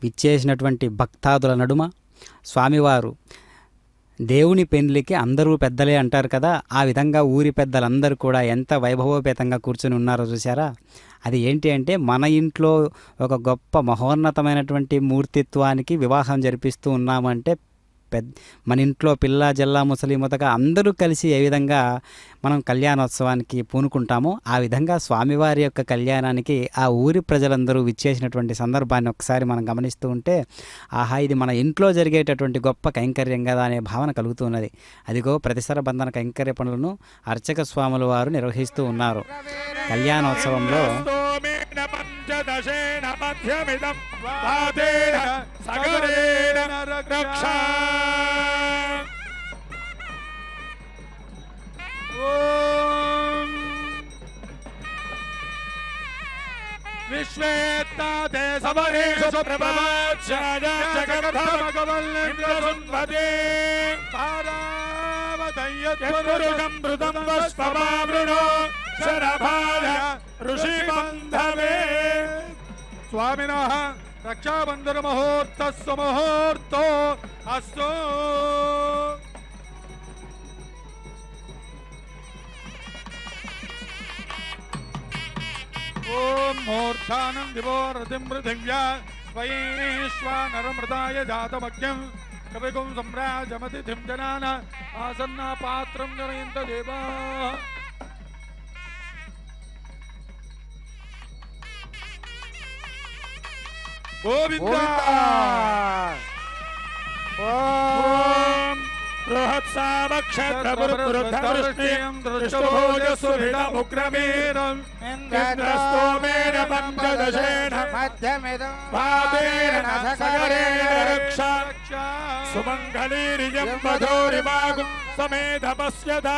విచ్చేసినటువంటి భక్తాదుల నడుమ స్వామివారు దేవుని పెండ్లికి అందరూ పెద్దలే అంటారు కదా, ఆ విధంగా ఊరి పెద్దలందరూ కూడా ఎంత వైభవోపేతంగా కూర్చొని ఉన్నారో చూసారా. అది ఏంటి అంటే, మన ఇంట్లో ఒక గొప్ప మహోన్నతమైనటువంటి మూర్తిత్వానికి వివాహం జరిపిస్తూ ఉన్నామంటే మన ఇంట్లో పిల్ల జల్లా ముసలి ముతక అందరూ కలిసి ఏ విధంగా మనం కళ్యాణోత్సవానికి పూనుకుంటామో, ఆ విధంగా స్వామివారి యొక్క కళ్యాణానికి ఆ ఊరి ప్రజలందరూ విచ్చేసినటువంటి సందర్భాన్ని ఒకసారి మనం గమనిస్తూ ఉంటే, ఆహా ఇది మన ఇంట్లో జరిగేటటువంటి గొప్ప కైంకర్యం కదా అనే భావన కలుగుతున్నది. అదిగో ప్రతిసర బంధన కైంకర్య పనులను అర్చక స్వాముల వారు నిర్వహిస్తూ ఉన్నారు. కళ్యాణోత్సవంలో పంచదశేన మధ్యమిదం వాదేన సగరేణ రక్షా. ఓం విశ్వేత్తాతే సమరేషు ప్రభాచ్యాయ జగద్ధమగవల్లింద్రసున్వతే తారావతయ్యత్వరుషం మృతం వస్వమావృణో శరభాయ ఋషిబంధవే. స్వామినః రక్షాబంధన ముహూర్తస్సు ముహూర్తో అస్తు. ఓం మూర్ధానం దివో రతిం పృథివ్యా వైశ్వానరమృతాయ జాతమగ్యం కవిగుం సమ్రాజమతిథిం జనాన ఆసన్నా పాత్రం జనయంత దేవా. గోవింద ఓం బృహత్సావక్షత్రవృద్ధవృష్టిం దృష్టభోజసురిడముగ్రమీరం ఇంద్రస్తోమేన పంచదశేన మధ్యమిదం పాదేన సగరేణ రక్ష సుమంగళీరియం వధూరిమాగుం సమేధ పశ్యత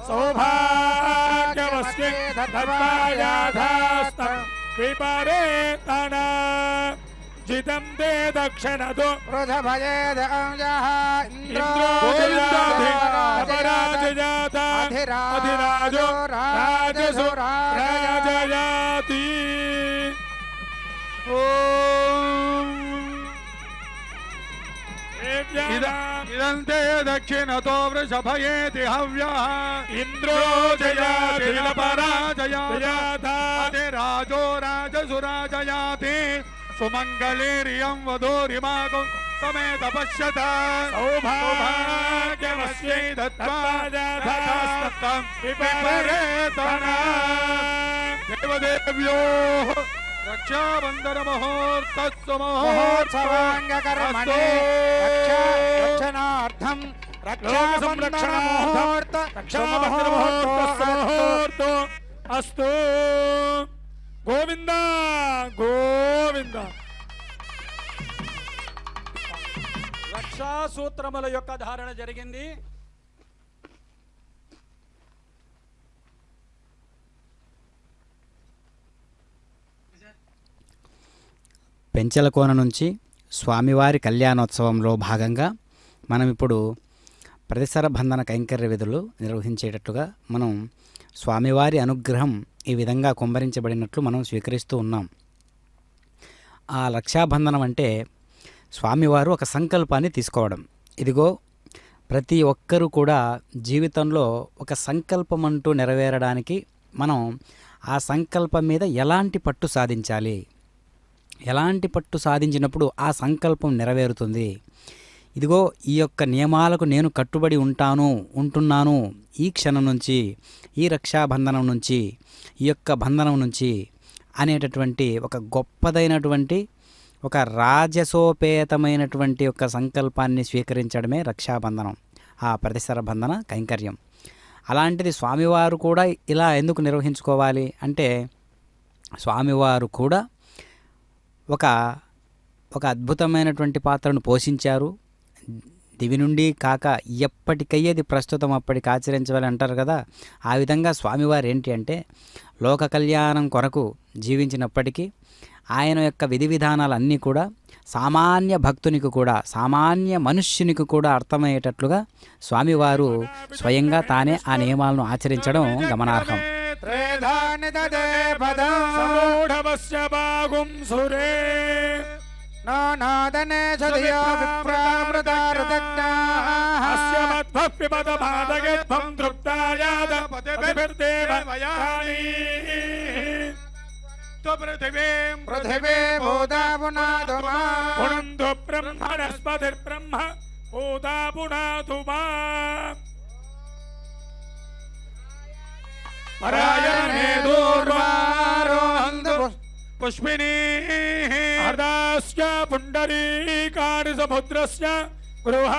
సౌభాగ్యవస్మి ధర్మాయాధాస్తం విపరేతన జితం తే దక్షిణదో వృధభయేద అంజః ఇంద్రో అపరాజయాత అధిరాజో రాజసు రాజయాతి. ఇదంతే దక్షిణతో వృషభయేతి హవ్యః ఇంద్రో జయాతి పరాజయాత అధిరాజో రాజసు రాజయాతి సుమంగళీరియం వధూరిమాగం సమేత పశ్యత సౌభాగ్యవస్యై దత్తాజాతాస్తం విపరేతన. దేవదేవ్యో రక్షాబంధన ముహూర్తస్సు మహోత్సవాంగకర్మణి రక్షణార్థం రక్షాబంధన ముహూర్త ముహూర్తో అస్తు. గోవింద గోవింద. రక్షాసూత్రముల యొక్క ధారణ జరిగింది. పెంచలకోన నుంచి స్వామివారి కళ్యాణోత్సవంలో భాగంగా మనం ఇప్పుడు ప్రతిసర బంధన కైంకర్య విధులు నిర్వహించేటట్లుగా మనం స్వామివారి అనుగ్రహం ఈ విధంగా కుమ్మరించబడినట్లు మనం స్వీకరిస్తూ ఉన్నాం. ఆ రక్షాబంధనం అంటే స్వామివారు ఒక సంకల్పాన్ని తీసుకోవడం. ఇదిగో ప్రతి ఒక్కరూ కూడా జీవితంలో ఒక సంకల్పం అంటూ నెరవేరడానికి మనం ఆ సంకల్పం మీద ఎలాంటి పట్టు సాధించాలి, ఎలాంటి పట్టు సాధించినప్పుడు ఆ సంకల్పం నెరవేరుతుంది. ఇదిగో ఈ యొక్క నియమాలకు నేను కట్టుబడి ఉంటున్నాను ఈ క్షణం నుంచి, ఈ రక్షాబంధనం నుంచి, ఈ యొక్క బంధనం నుంచి అనేటటువంటి ఒక గొప్పదైనటువంటి ఒక రాజసోపేతమైనటువంటి ఒక సంకల్పాన్ని స్వీకరించడమే రక్షాబంధనం, ఆ ప్రతిసర బంధన కైంకర్యం. అలాంటిది స్వామివారు కూడా ఇలా ఎందుకు నిర్వహించుకోవాలి అంటే, స్వామివారు కూడా ఒక అద్భుతమైనటువంటి పాత్రను పోషించారు. దివి నుండి కాక ఎప్పటికయ్యేది ప్రస్తుతం అప్పటికి ఆచరించవాలి అంటారు కదా. ఆ విధంగా స్వామివారు ఏంటి అంటే లోక కళ్యాణం కొరకు జీవించినప్పటికీ ఆయన యొక్క విధి విధానాలన్నీ కూడా సామాన్య భక్తునికి కూడా, సామాన్య మనుష్యునికి కూడా అర్థమయ్యేటట్లుగా స్వామివారు స్వయంగా తానే ఆ నియమాలను ఆచరించడం గమనార్హం. సమూఢవస్య బాగుం సురే నానాదనే సదియో విప్రామృతారుదగ్నాః అస్య మధ్వ పిబత భాదగత్వం తృప్తాయాద పతిభిర్దేవ వయాని. పృథివీ భూతా పునాదు మా పునందు బ్రహ్మణస్పతిర్బ్రహ్మ భూతా పునాదు మా. పరాయణే దూర్వారోహందు పుష్పినీ హర్దాస్య పుండరీకాని సముద్రస్య గృహ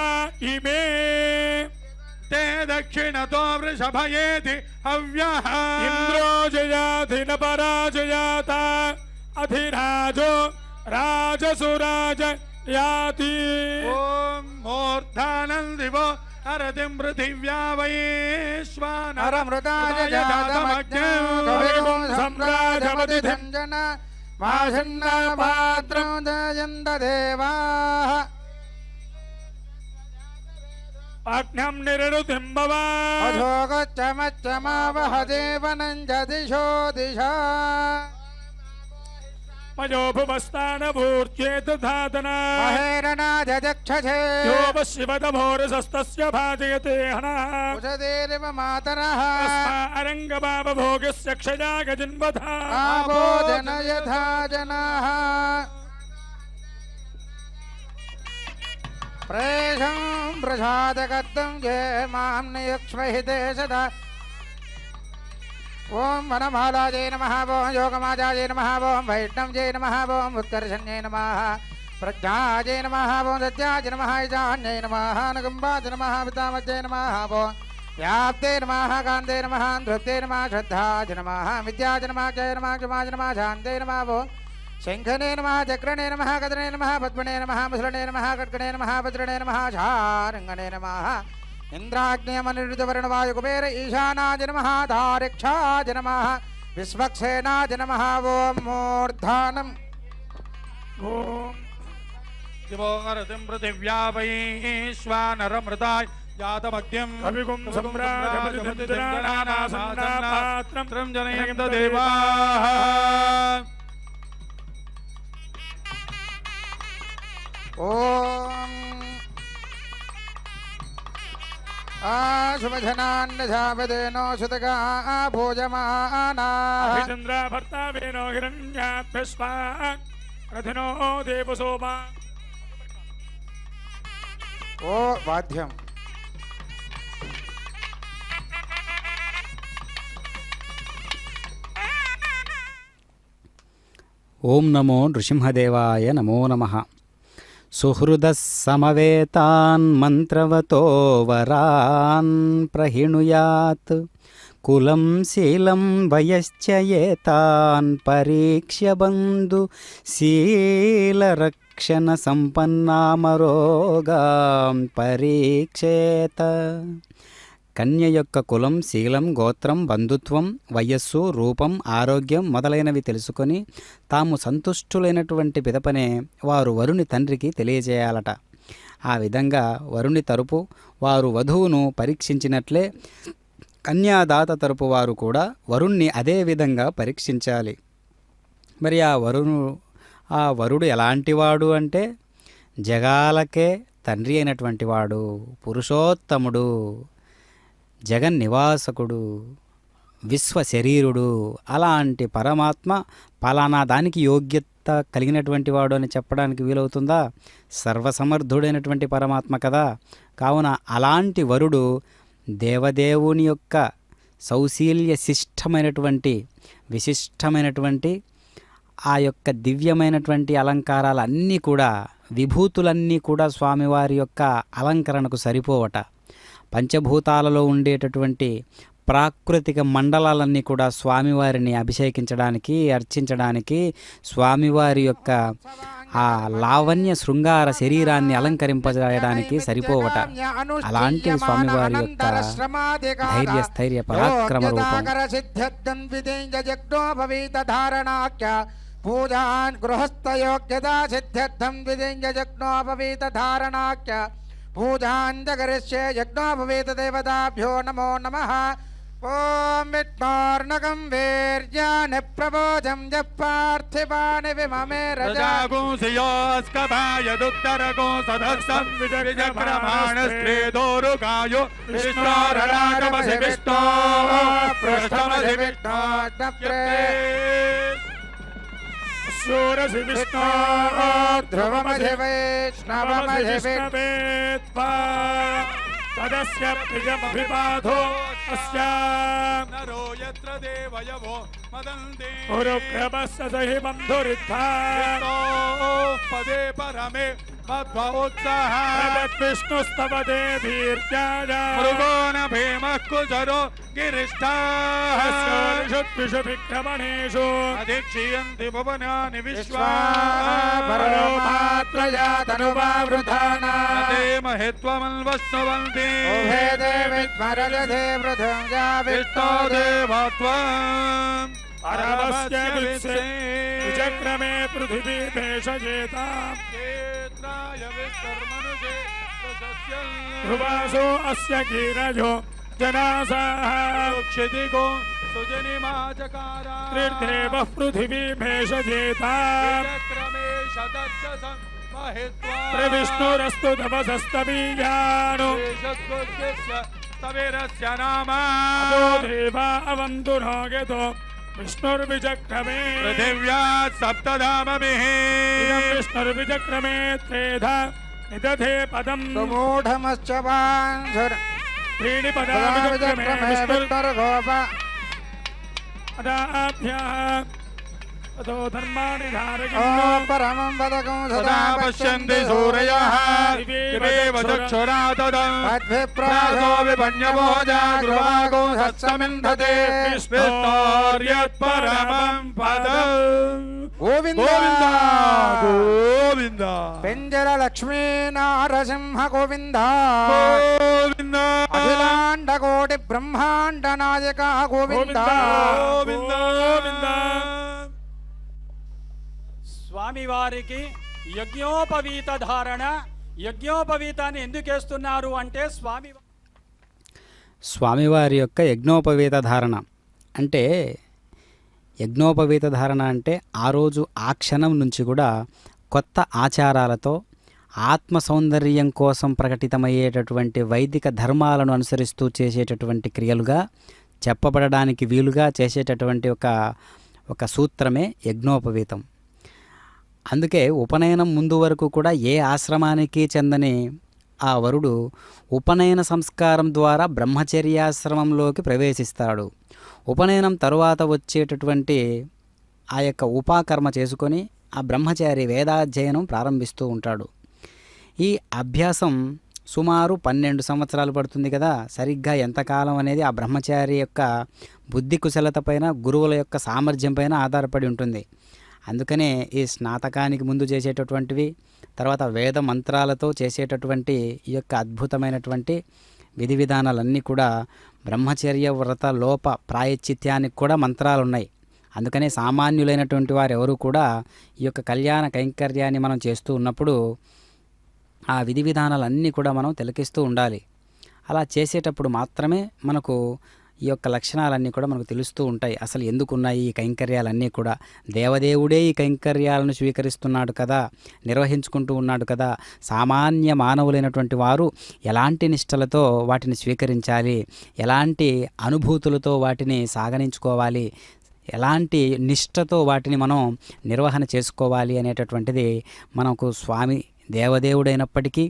ఇమే. ते दक्षिणतो वृषभयेति हव्यः इंद्रो जयाति न पराजयात अधिराजो राजसुराज याति. ओम मूर्धानं दिवो हरतिं पृथिव्या वैश्वानरमृताय नरमृताय जातमग्न्यो कविगुं सम्राजमतिथं जना మాషన్నాపాత్రం జయంత దేవాః ఆజ్ఞం నిరుతింబవా అధోగచ్చమచ్చమావహ దేవనంజ దిశో దిశా మయోభుమస్థానభూర్చేత ధాతనా మహేరణాదక్షే యోప శివతమోరసస్తస్య భాజయతే హనః ఉషదేరివ మాతరః అరంగబాబభోగస్య క్షయా గజన్వధా ఆబోధన యథా జనాః ప్రేషం ప్రసాదకర్తం జే మాం నియుక్ష్మహితే సదా ఓం వనమాలాజై నమః ఓం యోగమాజాజై నమః ఓం వైష్ణవ్యై నమః ఓం ఉత్కర్షణ్యై నమః ప్రజ్ఞాజై నమః ఓం సత్యాజై నమః ఈశాన్యై నమః నగుంబాజై నమః పితామహ్యై నమః ఓం వ్యాప్తే నమః కాంతే నమః ధృతే నమః శ్రద్ధాజై నమః విద్యాజై నమః జయ నమః క్షమాజై నమః శాంతే నమః ఓం శంఖనే నమః చక్రనే నమః కదనే నమః పద్మనే నమః ముసలనే నమః కట్కనే నమః వజ్రనే నమః శారంగనే నమః ఇంద్రాగ్నేయమనిరుతవర్ణవాయు కుబేర ఈశానాజ నమః ధారిక్షాజ నమః విశ్వక్సేనాజ నమః ఓం మూర్ధానం ఓం దివోరతిం పృథివ్యాపైశ్వానరమృతాయ జాతమగ్యం కవిగుం సమ్రాజపతిపాత్రం జనయంత దేవాః ఓం ఆశుభజనాన్నజాపదేనో సుతగా భోజమానాః అభిచంద్ర భర్తావేనో హిరణ్యాభ్యస్వా రథినో దేవసోమా ఓ వాద్యం ఓం నమో నృసింహదేవాయ నమో నమః సుహృదः సమవేతాన్ మంత్రవతో వరాన్ ప్రహిణుయాత్ కులం శీలం వయశ్చ ఏతాన్ పరీక్ష్య బంధు శీలరక్షణ సంపన్నామరోగాం పరీక్షేత. కన్య యొక్క కులం, శీలం, గోత్రం, బంధుత్వం, వయస్సు, రూపం, ఆరోగ్యం మొదలైనవి తెలుసుకొని తాము సంతుష్టులైనటువంటి పిదపనే వారు వరుని తండ్రికి తెలియజేయాలట. ఆ విధంగా వరుని తరపు వారు వధువును పరీక్షించినట్లే కన్యాదాత తరపు వారు కూడా వరుణ్ణి అదే విధంగా పరీక్షించాలి. మరి ఆ వరుడు ఎలాంటివాడు అంటే జగాలకే తండ్రి అయినటువంటి వాడు, పురుషోత్తముడు, జగన్నివాసకుడు, విశ్వశరీరుడు, అలాంటి పరమాత్మ పలానా దానికి యోగ్యత కలిగినటువంటి వాడు అని చెప్పడానికి వీలవుతుందా? సర్వసమర్థుడైనటువంటి పరమాత్మ కదా. కావున అలాంటి వరుడు దేవదేవుని యొక్క సౌశీల్య శిష్టమైనటువంటి విశిష్టమైనటువంటి ఆ యొక్క దివ్యమైనటువంటి అలంకారాలన్నీ కూడా, విభూతులన్నీ కూడా స్వామివారి యొక్క అలంకరణకు సరిపోవట. పంచభూతాలలో ఉండేటటువంటి ప్రాకృతిక మండలాలన్నీ కూడా స్వామివారిని అభిషేకించడానికి, అర్చించడానికి, స్వామివారి యొక్క ఆ లావణ్య శృంగార శరీరాన్ని అలంకరింపజేయడానికి సరిపోవట. అలాంటి స్వామివారి యొక్క ధైర్య స్థైర్య పరాక్రమ రూపం. పూజాన్ గృహస్థయోగ్యతా సిద్ధ్యర్థం ద్విజేంద్రజగ్నోపవీత ధారణాఖ్య పూజాన్ జగరిష్యే యజ్ఞోపవీత దేవతాభ్యో నమో నమః. ఓం విష్ణోర్నగం వీర్యాని ప్రబోధం జపార్థివాని విమమే రజాగుంసియోస్కభాయదుత్తరగో సదస్సం విజక్రమాణస్త్రేదోరుగాయో విష్ణోరరాగమసి విష్ణో పృష్ఠమసి విష్ణో శూరసి విష్ణో ధ్రువమసి వైష్ణవమసి విష్ణవేత్వా తదస్య ప్రియమభిపాధో అస్యాం నరో యత్ర దేవయవో మదంతి ఉరుక్రమస్య సహి బంధురిత్థా పదే పరమే మధ్వోత్సాహ విష్ణుస్తవదే భీర్యాయ మృగోన భీమః కుజరో గిరిష్ఠాః విక్రమణేషు అధిక్షీయంతి భువనాని విశ్వా పరమాత్మయా తనువావృధానా మహిత్వమల్వస్నువంతి ఓహే దేవి స్మరజతే వృధం యా విష్ణో దేవత్వం అరవస్య విత్సే విచక్రమే పృథివీ భేషజేతా क्षेत्राय विष्कर्मनुषे स्वसस्यं ధ్రువాసో అస్య గీరజో జనాసాః क्षितिको सुजनिमाचकारा త్రిర్దేవ పృథివీ భేషజేతా चक्रमे शतच्च संमहित्वा ప్రవిష్ణురస్తు తపసస్తమీయాను शेषस्वस्य तविरस्य नाम అదో దేవా అవంతు నోగతో విష్ణుర్విచక్రమే पृथिव्यात् सप्तधामभिः ఇదం విష్ణుర్విచక్రమే త్రేధా నిదధే పదం సుమూఢమశ్చవాంసుర త్రీణి పదామి చక్రమే విష్ణుర్ విష్ణుర్గోప పదాభ్యాః అదో ధర్మాణి ఓం ధారయన్నో పరమం పదకం सदा సదా पश्यन्ति सूरयः दिवेव चक्षुरा तदम् प्रातो विपन्यमोजा गृहागो सत्समिन्धते विष्णोर्यत्परमं पदम् గోవింద गोविन्द गोविन्द పెంజర లక్ష్మీ నారసింహ గోవింద गोविन्द అఖిలాండ కోటి బ్రహ్మాండ నాయక గోవింద गोविन्द गोविन्द స్వామివారికి యజ్ఞోపవీత ధారణ. యజ్ఞోపవీతాన్ని ఎందుకు వేస్తున్నారు అంటే స్వామివారి యొక్క యజ్ఞోపవీత ధారణ అంటే యజ్ఞోపవీత ధారణ అంటే ఆ రోజు ఆ క్షణం నుంచి కూడా కొత్త ఆచారాలతో ఆత్మ సౌందర్యం కోసం ప్రకటితమయ్యేటటువంటి వైదిక ధర్మాలను అనుసరిస్తూ చేసేటటువంటి క్రియలుగా చెప్పబడడానికి వీలుగా చేసేటటువంటి ఒక సూత్రమే యజ్ఞోపవీతం. అందుకే ఉపనయనం ముందు వరకు కూడా ఏ ఆశ్రమానికి చెందని ఆ వరుడు ఉపనయన సంస్కారం ద్వారా బ్రహ్మచర్యాశ్రమంలోకి ప్రవేశిస్తాడు. ఉపనయనం తరువాత వచ్చేటటువంటి ఆ యొక్క ఉపాకర్మ చేసుకొని ఆ బ్రహ్మచారి వేదాధ్యయనం ప్రారంభిస్తూ ఉంటాడు. ఈ అభ్యాసం సుమారు 12 సంవత్సరాలు పడుతుంది కదా. సరిగ్గా ఎంతకాలం అనేది ఆ బ్రహ్మచారి యొక్క బుద్ధి కుశలత పైన, గురువుల యొక్క సామర్థ్యం పైన ఆధారపడి ఉంటుంది. అందుకనే ఈ స్నాతకానికి ముందు చేసేటటువంటివి, తర్వాత వేద మంత్రాలతో చేసేటటువంటి ఈ యొక్క అద్భుతమైనటువంటి విధి విధానాలన్నీ కూడా బ్రహ్మచర్య వ్రత లోప ప్రాయశ్చిత్యానికి కూడా మంత్రాలు ఉన్నాయి. అందుకనే సామాన్యులైనటువంటి వారు ఎవరు కూడా ఈ యొక్క కళ్యాణ కైంకర్యాన్ని మనం చేస్తూ ఉన్నప్పుడు ఆ విధి విధానాలన్నీ కూడా మనం తిలకిస్తూ ఉండాలి. అలా చేసేటప్పుడు మాత్రమే మనకు ఈ యొక్క లక్షణాలన్నీ కూడా మనకు తెలుస్తూ ఉంటాయి. అసలు ఎందుకున్నాయి ఈ కైంకర్యాలన్నీ కూడా? దేవదేవుడే ఈ కైంకర్యాలను స్వీకరిస్తున్నాడు కదా, నిర్వహించుకుంటూ ఉన్నాడు కదా. సామాన్య మానవులైనటువంటి వారు ఎలాంటి నిష్టలతో వాటిని స్వీకరించాలి, ఎలాంటి అనుభూతులతో వాటిని సాగనించుకోవాలి, ఎలాంటి నిష్టతో వాటిని మనం నిర్వహణ చేసుకోవాలి అనేటటువంటిది మనకు స్వామి దేవదేవుడైనప్పటికీ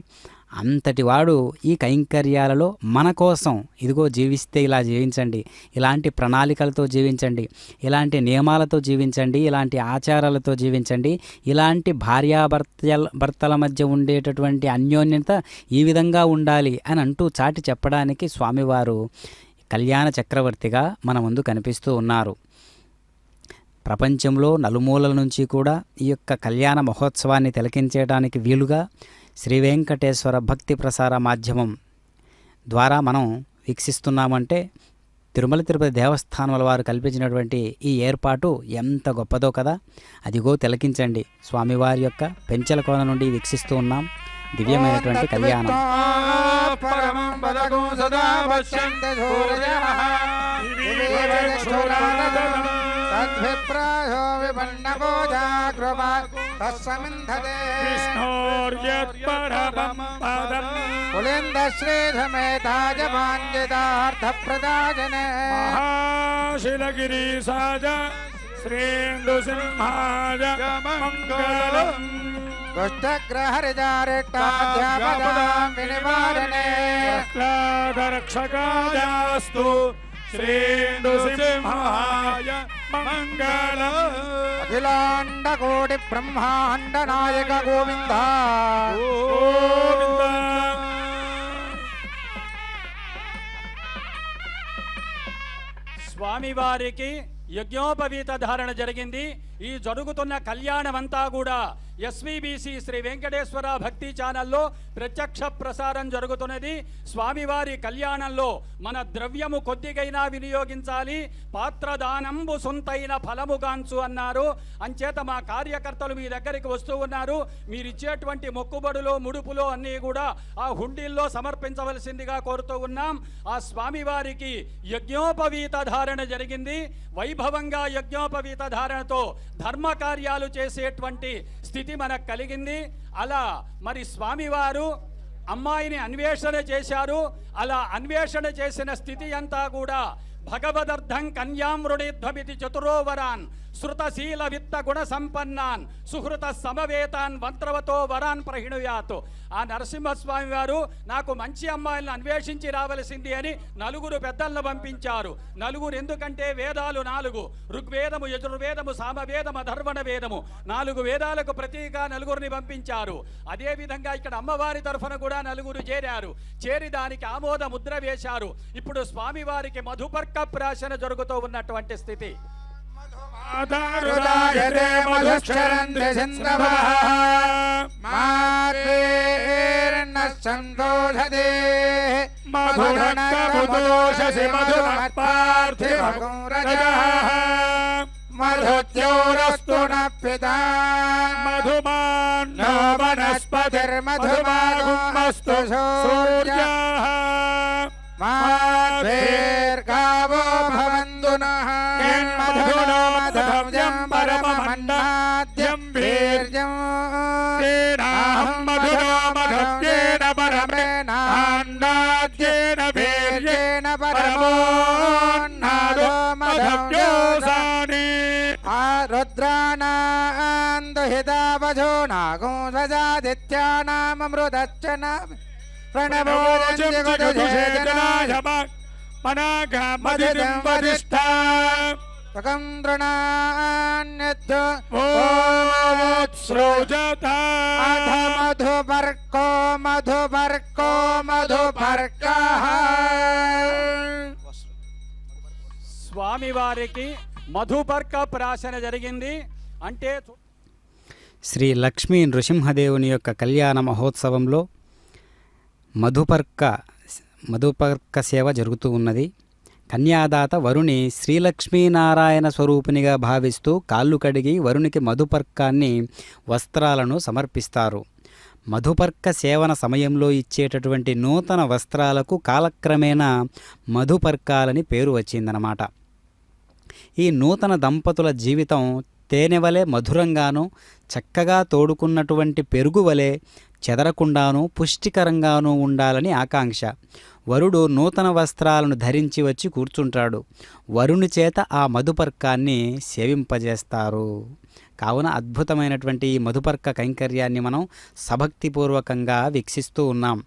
అంతటి వాడు ఈ కైంకర్యాలలో మన కోసం ఇదిగో జీవిస్తే ఇలా జీవించండి, ఇలాంటి ప్రణాళికలతో జీవించండి, ఇలాంటి నియమాలతో జీవించండి, ఇలాంటి ఆచారాలతో జీవించండి, ఇలాంటి భర్తల మధ్య ఉండేటటువంటి అన్యోన్యత ఈ విధంగా ఉండాలి అని అంటూ చాటి చెప్పడానికి స్వామివారు కళ్యాణ చక్రవర్తిగా మన ముందు కనిపిస్తూ ఉన్నారు. ప్రపంచంలో నలుమూలల నుంచి కూడా ఈ యొక్క కళ్యాణ మహోత్సవాన్ని తిలకించడానికి వీలుగా శ్రీ వెంకటేశ్వర భక్తి ప్రసార మాధ్యమం ద్వారా మనం వీక్షిస్తున్నామంటే తిరుమల తిరుపతి దేవస్థానాల వారు కల్పించినటువంటి ఈ ఏర్పాటు ఎంత గొప్పదో కదా. అదిగో తిలకించండి, స్వామివారి యొక్క పెంచల కోన నుండి వీక్షిస్తూ ఉన్నాం దివ్యమైనటువంటి కళ్యాణం. పరమం పదకం సదా పశ్యంతి సూరయః దివేవ చక్షురానదం తద్విప్రాయో విపన్నకోజా కృపా తస్సమింధతే విష్ణోర్యత్పరమం పదం పులిందశ్రీధమేతాజ పాంజితార్థప్రదాజనే మహాశిలగిరీసాజ శ్రేందుసింహాజ మంగళం దుష్టగ్రహరిజారిష్టాధ్యాపదాం వినివారణే ప్రహ్లాదరక్షకాయాస్తు శ్రేందుసింహాయ మంగళం. అఖిలాండ కోటి బ్రహ్మాండ నాయక గోవింద గోవింద స్వామివారికి యజ్ఞోపవీత ధారణ జరిగింది. ఈ జరుగుతున్న కళ్యాణమంతా కూడా ఎస్వీబీసీ శ్రీ వెంకటేశ్వర భక్తి ఛానల్లో ప్రత్యక్ష ప్రసారం జరుగుతున్నది. స్వామివారి కళ్యాణంలో మన ద్రవ్యము కొద్దిగైనా వినియోగించాలి, పాత్రదానంబు సొంతైన ఫలముగాంచు అన్నారు. అంచేత మా కార్యకర్తలు మీ దగ్గరికి వస్తూ ఉన్నారు. మీరిచ్చేటువంటి మొక్కుబడులు ముడుపులు అన్నీ కూడా ఆ హుండీల్లో సమర్పించవలసిందిగా కోరుతూ ఉన్నాం. ఆ స్వామివారికి యజ్ఞోపవీత ధారణ జరిగింది. వైభవంగా యజ్ఞోపవీత ధారణతో ధర్మ కార్యాలు చేసేటువంటి స్థితి మనకు కలిగింది. అలా మరి స్వామివారు అమ్మాయిని అన్వేషణ చేశారు. అలా అన్వేషణ చేసిన స్థితి అంతా కూడా భగవదర్థం కన్యామృణిధ్వమితి చతురోవరాన్ శృతశీల విత్త గుణ సంపన్నాన్ సుహృత సమవేతాన్ మంత్రవతో వరాన్ ప్రహిణుయాత్. ఆ నరసింహస్వామి వారు నాకు మంచి అమ్మాయిలను అన్వేషించి రావలసింది అని 4 పెద్దలను పంపించారు. 4 ఎందుకంటే వేదాలు 4, ఋగ్వేదము, యజుర్వేదము, సామవేదము, అధర్వణ వేదము, 4 వేదాలకు ప్రతీగా 4 పంపించారు. అదేవిధంగా ఇక్కడ అమ్మవారి తరఫున కూడా 4 చేరారు. చేరి దానికి ఆమోద ముద్ర వేశారు. ఇప్పుడు స్వామివారికి మధుపర్క ప్రాశన జరుగుతూ ఉన్నటువంటి స్థితి. హృదయతే మధుశ్చరంతి సింధవః మాతేర్న సందోషదే మధునకముదోషసి మధుమత్పార్థివగురజః మధుద్యోరస్తు న పితా మధుమాన్నో వనస్పతిర్మధుమాగమస్తు సూర్యః మాద్వేర్గావో భవంతు నః మధునా మధవ్యం పరమమన్నాద్యం వీర్యం తేనాహం మధునా మధవ్యేన పరమేనాన్నాద్యేన వీర్యేన పరమోన్నాదో మధవ్యోసాని రుద్రానాందుహితావజో నాగో సజాదిత్యానామృతచ్చన మధుపర్కో మధుపర్కో మధుపర్క. స్వామివారికి మధుపర్క ప్రాశన జరిగింది. అంటే శ్రీ లక్ష్మీ నృసింహదేవుని యొక్క కళ్యాణ మహోత్సవంలో మధుపర్క సేవ జరుగుతూ ఉన్నది. కన్యాదాత వరుణి శ్రీలక్ష్మీనారాయణ స్వరూపినిగా భావిస్తూ కాళ్ళు కడిగి వరునికి మధుపర్కాన్ని వస్త్రాలను సమర్పిస్తారు. మధుపర్క సేవన సమయంలో ఇచ్చేటటువంటి నూతన వస్త్రాలకు కాలక్రమేణా మధుపర్కాలని పేరు వచ్చిందనమాట. ఈ నూతన దంపతుల జీవితం తేనెవలే మధురంగాను, చక్కగా తోడుకున్నటువంటి పెరుగు వలె చెదరకుండాను, పుష్టికరంగాను ఉండాలని ఆకాంక్ష. వరుడు నూతన వస్త్రాలను ధరించి వచ్చి కూర్చుంటాడు. వరుని చేత ఆ మధుపర్కాన్ని సేవింపజేస్తారు. కావున అద్భుతమైనటువంటి ఈ మధుపర్క కైంకర్యాన్ని మనం సభక్తిపూర్వకంగా వీక్షిస్తూ ఉన్నాం.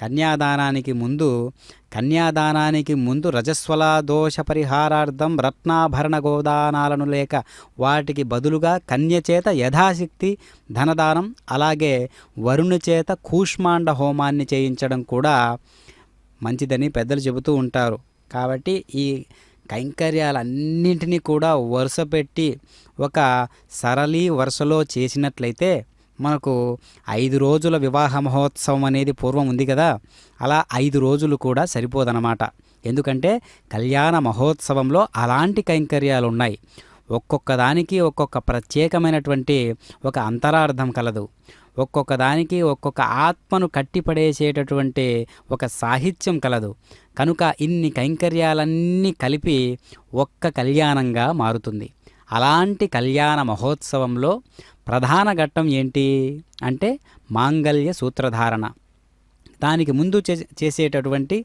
కన్యాదానానికి ముందు రజస్వలా దోష పరిహారార్థం రత్నాభరణ గోదానాలను లేక వాటికి బదులుగా కన్య చేత యథాశక్తి ధనదానం, అలాగే వరుణి చేత కూష్మాండ హోమాన్ని చేయించడం కూడా మంచిదని పెద్దలు చెబుతూ ఉంటారు. కాబట్టి ఈ కైంకర్యాలన్నింటినీ కూడా వరుస పెట్టి ఒక సరళీ వరుసలో చేసినట్లయితే మనకు 5 రోజుల వివాహ మహోత్సవం అనేది పూర్వం ఉంది కదా, అలా 5 రోజులు కూడా సరిపోదన్నమాట. ఎందుకంటే కళ్యాణ మహోత్సవంలో అలాంటి కైంకర్యాలు ఉన్నాయి. ఒక్కొక్క దానికి ఒక్కొక్క ప్రత్యేకమైనటువంటి ఒక అంతరార్థం కలదు. ఒక్కొక్క దానికి ఒక్కొక్క ఆత్మను కట్టిపడేసేటటువంటి ఒక సాహిత్యం కలదు. కనుక ఇన్ని కైంకర్యాలన్నీ కలిపి ఒక్క కళ్యాణంగా మారుతుంది. అలాంటి కళ్యాణ మహోత్సవంలో ప్రధాన ఘట్టం ఏంటి అంటే మాంగళ్య సూత్రధారణ. దానికి ముందు చేసేటటువంటి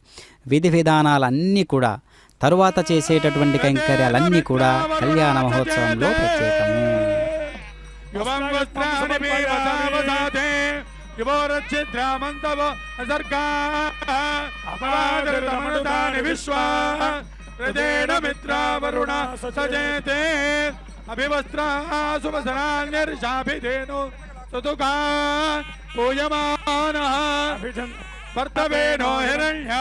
విధి విధానాలన్నీ కూడా, తరువాత చేసేటటువంటి కైంకర్యాలన్నీ కూడా కళ్యాణ మహోత్సవంలో ప్రత్యేకము. అభివస్త్రా శుభసనాన్యర్షాభిధేను సుతుకా పూయమానః భర్తవేనో హిరణ్య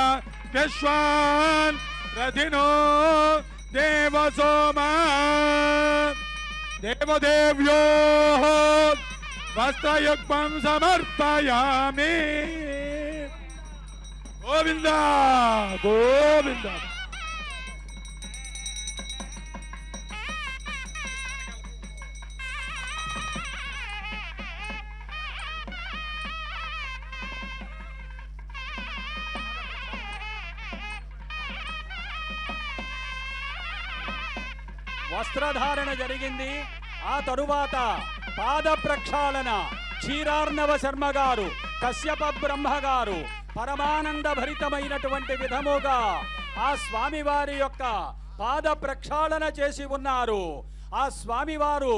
యశ్వాన్ రథినో దేవసోమా దేవదేవ్యో వస్త్రయుగ్మం సమర్పయామి. గోవింద గోవింద. వస్త్రధారణ జరిగింది. ఆ తరువాత పాద ప్రక్షాళన క్షీరార్ణవ శర్మ గారు, కశ్యప బ్రహ్మ గారు పరమానంద భరితమైనటువంటి విధముగా ఆ స్వామివారి యొక్క పాద ప్రక్షాళన చేసి ఉన్నారు. ఆ స్వామివారు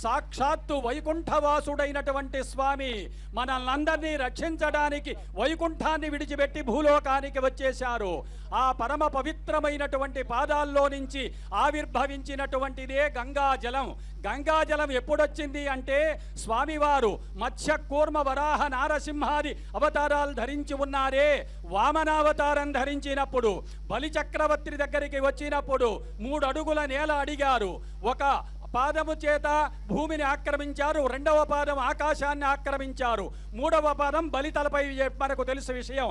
సాక్షాత్తు వైకుంఠవాసుడైనటువంటి స్వామి మనల్నందరినీ రక్షించడానికి వైకుంఠాన్ని విడిచిపెట్టి భూలోకానికి వచ్చేశారు. ఆ పరమ పవిత్రమైనటువంటి పాదాల్లో నుంచి ఆవిర్భవించినటువంటిదే గంగాజలం. గంగాజలం ఎప్పుడొచ్చింది అంటే స్వామివారు మత్స్య కూర్మ వరాహ నారసింహాది అవతారాలు ధరించి ఉన్నారే, వామనావతారం ధరించినప్పుడు బలిచక్రవర్తి దగ్గరికి వచ్చినప్పుడు 3 అడుగుల నేల అడిగారు. ఒక పాదము చేత భూమిని ఆక్రమించారు, 2వ పాదం ఆకాశాన్ని ఆక్రమించారు, 3వ పాదం బలితలపై మనకు తెలుసు విషయం.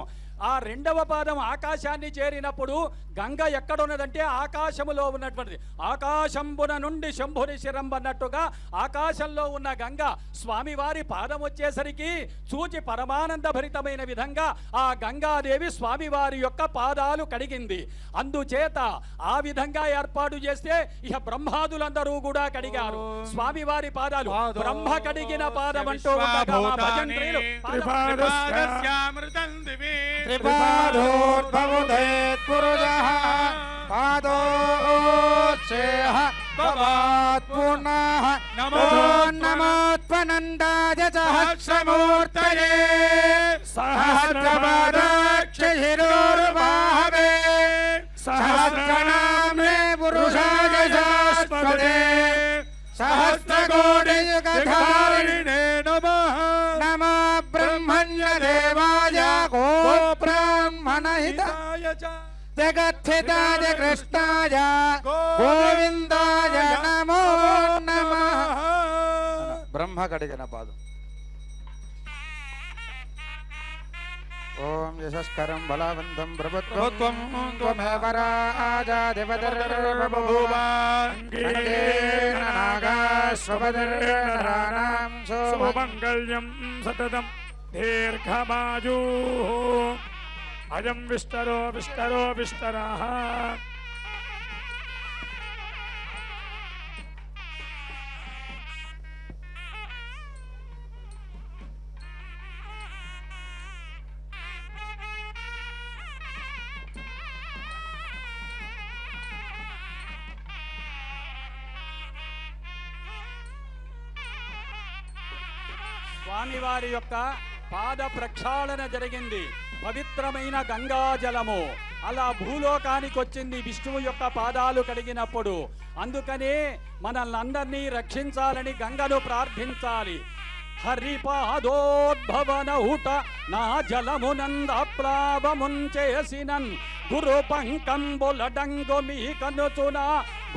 ఆ 2వ పాదం ఆకాశాన్ని చేరినప్పుడు గంగ ఎక్కడున్నదంటే ఆకాశములో ఉన్నటువంటిది. ఆకాశంబున నుండి శంభుని శిరం అన్నట్టుగా ఆకాశంలో ఉన్న గంగ స్వామివారి పాదం వచ్చేసరికి చూచి పరమానంద భరితమైన విధంగా ఆ గంగాదేవి స్వామివారి యొక్క పాదాలు కడిగింది. అందుచేత ఆ విధంగా ఏర్పాటు చేస్తే ఇక బ్రహ్మాదులందరూ కూడా కడిగారు స్వామివారి పాదాలు. బ్రహ్మ కడిగిన పాదం అంటూ ఉండగా మా భజంత్రీలు త్రిపాదోద్భవుదేత్పురుషః పాదోచ్ఛేహ భవాత్ పునః నమో నమోత్వనందాయ సహస్రమూర్తయే సహస్రపాదాక్షిరోర్బాహవే సహస్రనామే పురుషాయ శాశ్వతే సహస్రకోటియుగధారిణే నమః నమో బ్రహ్మణ్య దేవాయ గో బ్రాహ్మణహితాయ జగత్స్థితాయ కృష్ణాయ గోవిందాయ నమో నమః. బ్రహ్మ కడిగిన పాదం. ఓం యశస్కరం బలవంతం ప్రభుత్వం త్వమేవ రాజాధిపతిర్బభూవ అంగేన నాగాస్వపతిర్నరాణాం శుభమంగళ్యం సతతం దీర్ఘమాయు. అయం విస్తరో విస్తరో విస్తరః. స్వామివారి యొక్క పాద ప్రక్షాళన జరిగింది. పవిత్రమైన గంగాజలము అలా భూలోకానికి వచ్చింది విష్ణువు యొక్క పాదాలు కడిగినప్పుడు. అందుకనే మనల్నందరినీ రక్షించాలని గంగను ప్రార్థించాలి. హరిపాదోద్భవన హుట నా జలమునంద ప్లావమున్ చేసినన్ గురు పంకంబులడంగు మీ కనుచున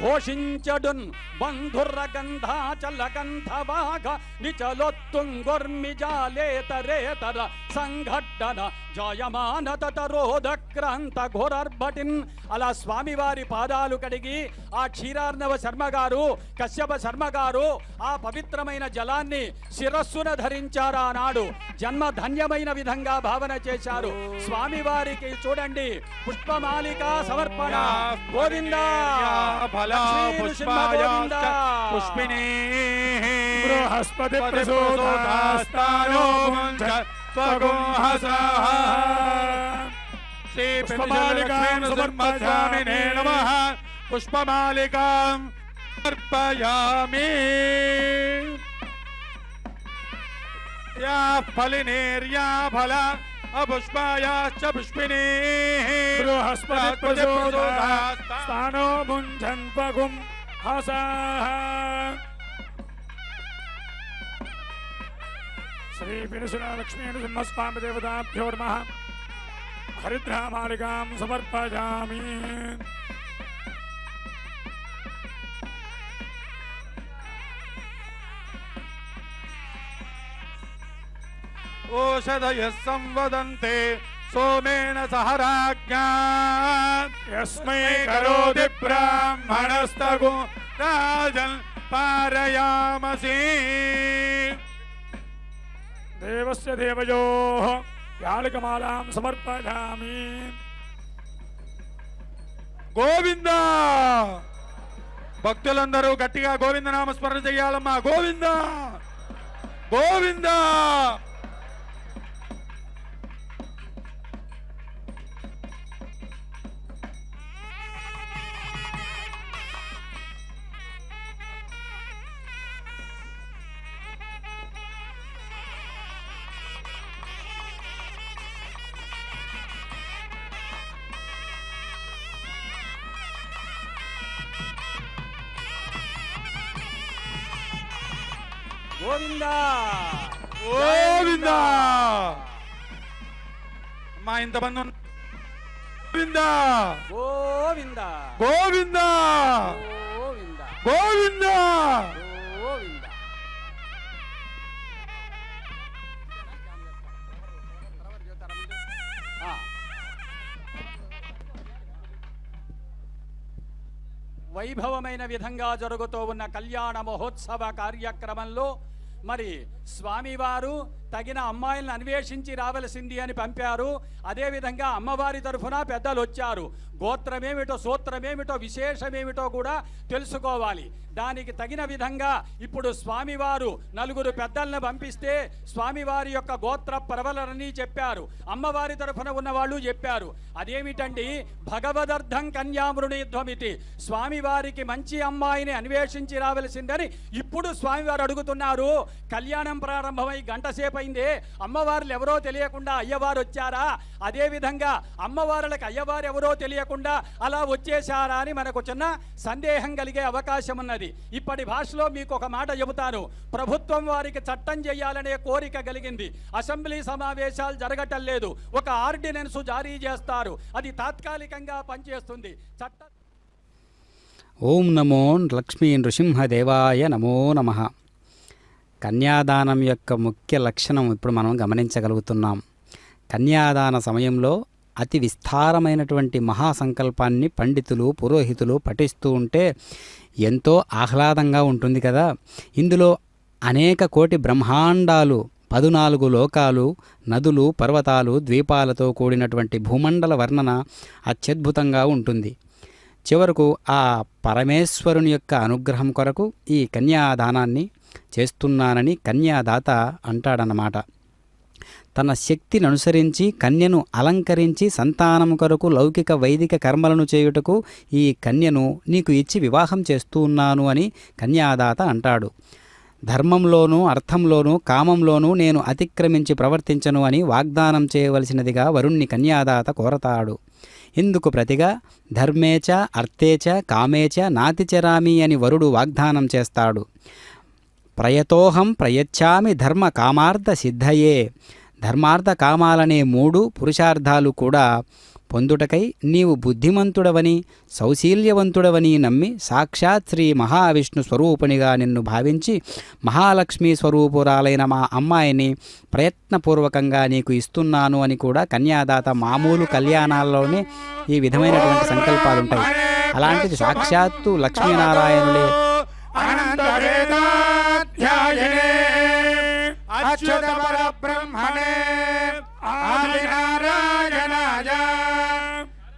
ఘోషించడున్ బంధుర్ర గంధాచల గంధవాగ నిచలొత్తుంగొర్మిజాలేతరేతర సంఘట్టన జాయమాన తటరోధక్రాంత ఘోరర్భటిన్. అలా స్వామివారి పాదాలు కడిగి ఆ క్షీరార్ణవ శర్మ గారు, కశ్యప శర్మ గారు ఆ పవిత్రమైన జలాన్ని శిరస్సున ధరించారు. ఆనాడు జన్మ ధన్యమైన విధంగా భావన చేశారు. స్వామివారికి చూడండి పుష్పమాలిక సమర్పణ. గోవిందా పుష్పిణీ బృహస్పతి ప్రసూతాస్తానో పుష్పమాలికాం సమర్పయామి నమః. పుష్పమాలికాం సమర్పయామి. యా ఫలినేర్యా ఫల అపుష్పాయాశ్చ పుష్పిణీః బృహస్పతి ప్రసూతాస్తానో భుంజన్ పగుం హసః. శ్రీ వినసుల లక్ష్మీ నృసింహస్వామి దేవతాభ్యో నమః. హరిద్రామాలికాం సమర్పయామి. ओषधयः संवदन्ते सोमेन सह राज्ञा यस्मै करोति ब्राह्मणस्तगो राजन् पारयामसि देवस्य देवयोः याळकमालां समर्पयामि గోవింద భక్తులందరూ గట్టిగా గోవింద నామస్మరణ చెయ్యాలమ్మా. గోవింద గోవింద. గోవింద గోవింద. అమ్మా ఇంతమంది గోవింద గోవింద గోవింద గోవింద గోవింద. గోవింద. వైభవమైన విధంగా జరుగుతూ ఉన్న కళ్యాణ మహోత్సవ కార్యక్రమంలో మరి స్వామివారు తగిన అమ్మాయిలను అన్వేషించి రావలసింది అని పంపారు. అదేవిధంగా అమ్మవారి తరఫున పెద్దలు వచ్చారు. గోత్రమేమిటో సూత్రమేమిటో విశేషమేమిటో కూడా తెలుసుకోవాలి. దానికి తగిన విధంగా ఇప్పుడు స్వామివారు నలుగురు పెద్దలను పంపిస్తే స్వామివారి యొక్క గోత్ర ప్రవలనని చెప్పారు. అమ్మవారి తరఫున ఉన్నవాళ్ళు చెప్పారు. అదేమిటండి, భగవదర్థం కన్యామృణీధ్వమితి, స్వామివారికి మంచి అమ్మాయిని అన్వేషించి రావలసిందని ఇప్పుడు స్వామివారు అడుగుతున్నారు. కళ్యాణం ప్రారంభమై గంట సేపు అయిందే, అమ్మవార్లు ఎవరో తెలియకుండా అయ్యవారు వచ్చారా? అదేవిధంగా అమ్మవార్లకు అయ్యవారు ఎవరో తెలియకుండా అలా వచ్చేశారా అని మనకు చిన్న సందేహం కలిగే అవకాశం ఉన్నది. ఇప్పటి భాషలో మీకు ఒక మాట చెబుతాను. ప్రభుత్వం వారికి చట్టం చేయాలనే కోరిక కలిగింది. అసెంబ్లీ సమావేశాలు జరగటం లేదు. ఒక ఆర్డినెన్స్ జారీ చేస్తారు. అది తాత్కాలికంగా పనిచేస్తుంది. ఓం నమో లక్ష్మీ నృసింహదేవాయ నమో నమః. కన్యాదానం యొక్క ముఖ్య లక్షణం ఇప్పుడు మనం గమనించగలుగుతున్నాం. కన్యాదాన సమయంలో అతి విస్తారమైనటువంటి మహాసంకల్పాన్ని పండితులు పురోహితులు పఠిస్తూ ఉంటే ఎంతో ఆహ్లాదంగా ఉంటుంది కదా. ఇందులో అనేక కోటి బ్రహ్మాండాలు, 14 లోకాలు, నదులు, పర్వతాలు, ద్వీపాలతో కూడినటువంటి భూమండల వర్ణన అత్యద్భుతంగా ఉంటుంది. చివరకు ఆ పరమేశ్వరుని యొక్క అనుగ్రహం కొరకు ఈ కన్యాదానాన్ని చేస్తున్నానని కన్యాదాత అంటాడన్నమాట. తన శక్తిని అనుసరించి కన్యను అలంకరించి సంతానం కొరకు లౌకిక వైదిక కర్మలను చేయుటకు ఈ కన్యను నీకు ఇచ్చి వివాహం చేస్తూ ఉన్నాను అని కన్యాదాత అంటాడు. ధర్మంలోనూ అర్థంలోనూ కామంలోనూ నేను అతిక్రమించి ప్రవర్తించను అని వాగ్దానం చేయవలసినదిగా వరుణ్ణి కన్యాదాత కోరతాడు. ఇందుకు ప్రతిగా ధర్మేచ అర్థేచ కామేచ నాతిచరామి అని వరుడు వాగ్దానం చేస్తాడు. ప్రయతోహం ప్రయచ్చామి ధర్మ కామార్థ సిద్ధయే. ధర్మార్థ కామాలనే 3 పురుషార్థాలు కూడా పొందుటకై నీవు బుద్ధిమంతుడవని సౌశీల్యవంతుడవని నమ్మి సాక్షాత్ శ్రీ మహావిష్ణు స్వరూపునిగా నిన్ను భావించి మహాలక్ష్మీ స్వరూపురాలైన మా అమ్మాయిని ప్రయత్నపూర్వకంగా నీకు ఇస్తున్నాను అని కూడా కన్యాదాత మామూలు కళ్యాణాల్లోనే ఈ విధమైనటువంటి సంకల్పాలుంటాయి. అలాంటిది సాక్షాత్తు లక్ష్మీనారాయణులే అచ్యుత పరబ్రహ్మణే ఆదినారాయణాయ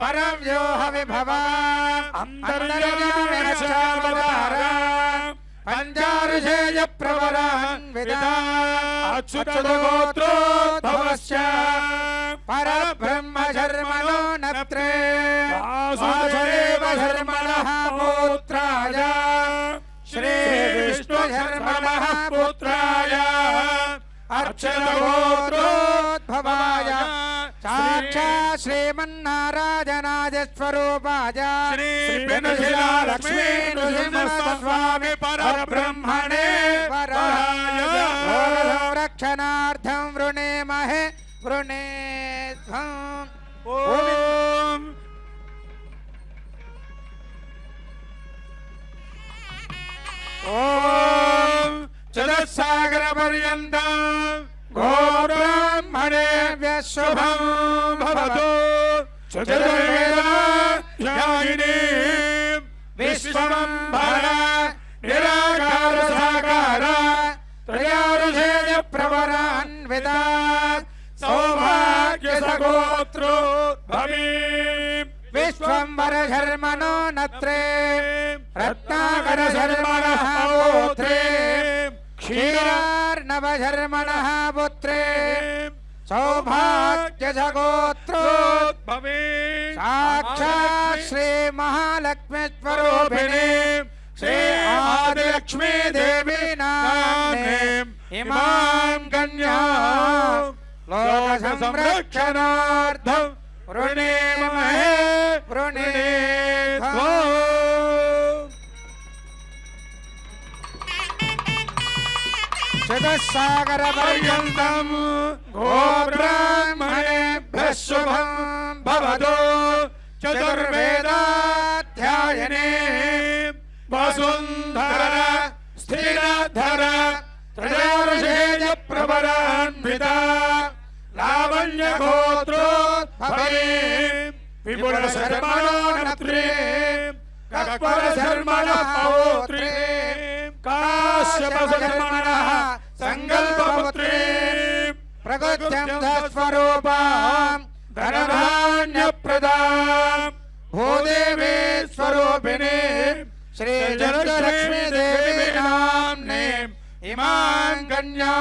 పరవ్యోహ విభవ అంతర్యామిరక్షావతార పంచారుషేయ ప్రవరాన్విత అచ్యుత గోత్రోద్భవస్య పరబ్రహ్మ శర్మణో నత్రే వాసుదేవ శర్మణః పుత్రాయ శ్రీ విష్ణు శర్మణః పుత్రాయ అర్చన గోత్రోద్భవాయ సాక్షాత్ శ్రీమన్నారాయణాయ స్వరూపాయ శ్రీ పెనుశిలా లక్ష్మీ నృసింహస్వామి పరబ్రహ్మణే వరాయ సంరక్షణార్థం వృణేమహే వృణేధ్వం. ఓం ఓం చతుస్సాగర పర్యంతం గోబ్రా శుభం భవతు చతుర్వేదాయాగిని విశ్వంభర నిరాకార సాకార త్రయారుషేయ ప్రవరాన్విత సౌభాగ్య సగోత్రో భవీ విశ్వంబర శర్మణో నత్రే రత్నాకర శర్మణ క్షీర క్షీరార్ణవ శర్మణ పుత్రే సౌభాగ్య సగోత్రో భవీ సాక్షాత్ శ్రీ మహాలక్ష్మి స్వరూపిణి శ్రీ ఆదిలక్ష్మీ దేవి నామ్నే ఇమాం కన్యా లోక సంరక్షణార్థం వృణీమహే వృణీధ్వా. చతుస్సాగర పర్యంతం గోబ్రాహ్మణేభ్యః శుభం భవతు చతుర్వేదాధ్యాయనే వసుంధర స్థిరధర త్రయారుషేయ ప్రవరాన్విత లావణ్య గోత్రోద్భవే విపుల శర్మణో నత్రే కక్వర శర్మణ పౌత్రే కాశ్యప శర్మణ సంకల్పపుత్రే ప్రకృత్యం స్వరూపాం ధనధాన్య ప్రదాం భూదేవి స్వరూపిణి శ్రీ జగదలక్ష్మీ దేవి నామ్నే ఇమాం కన్యా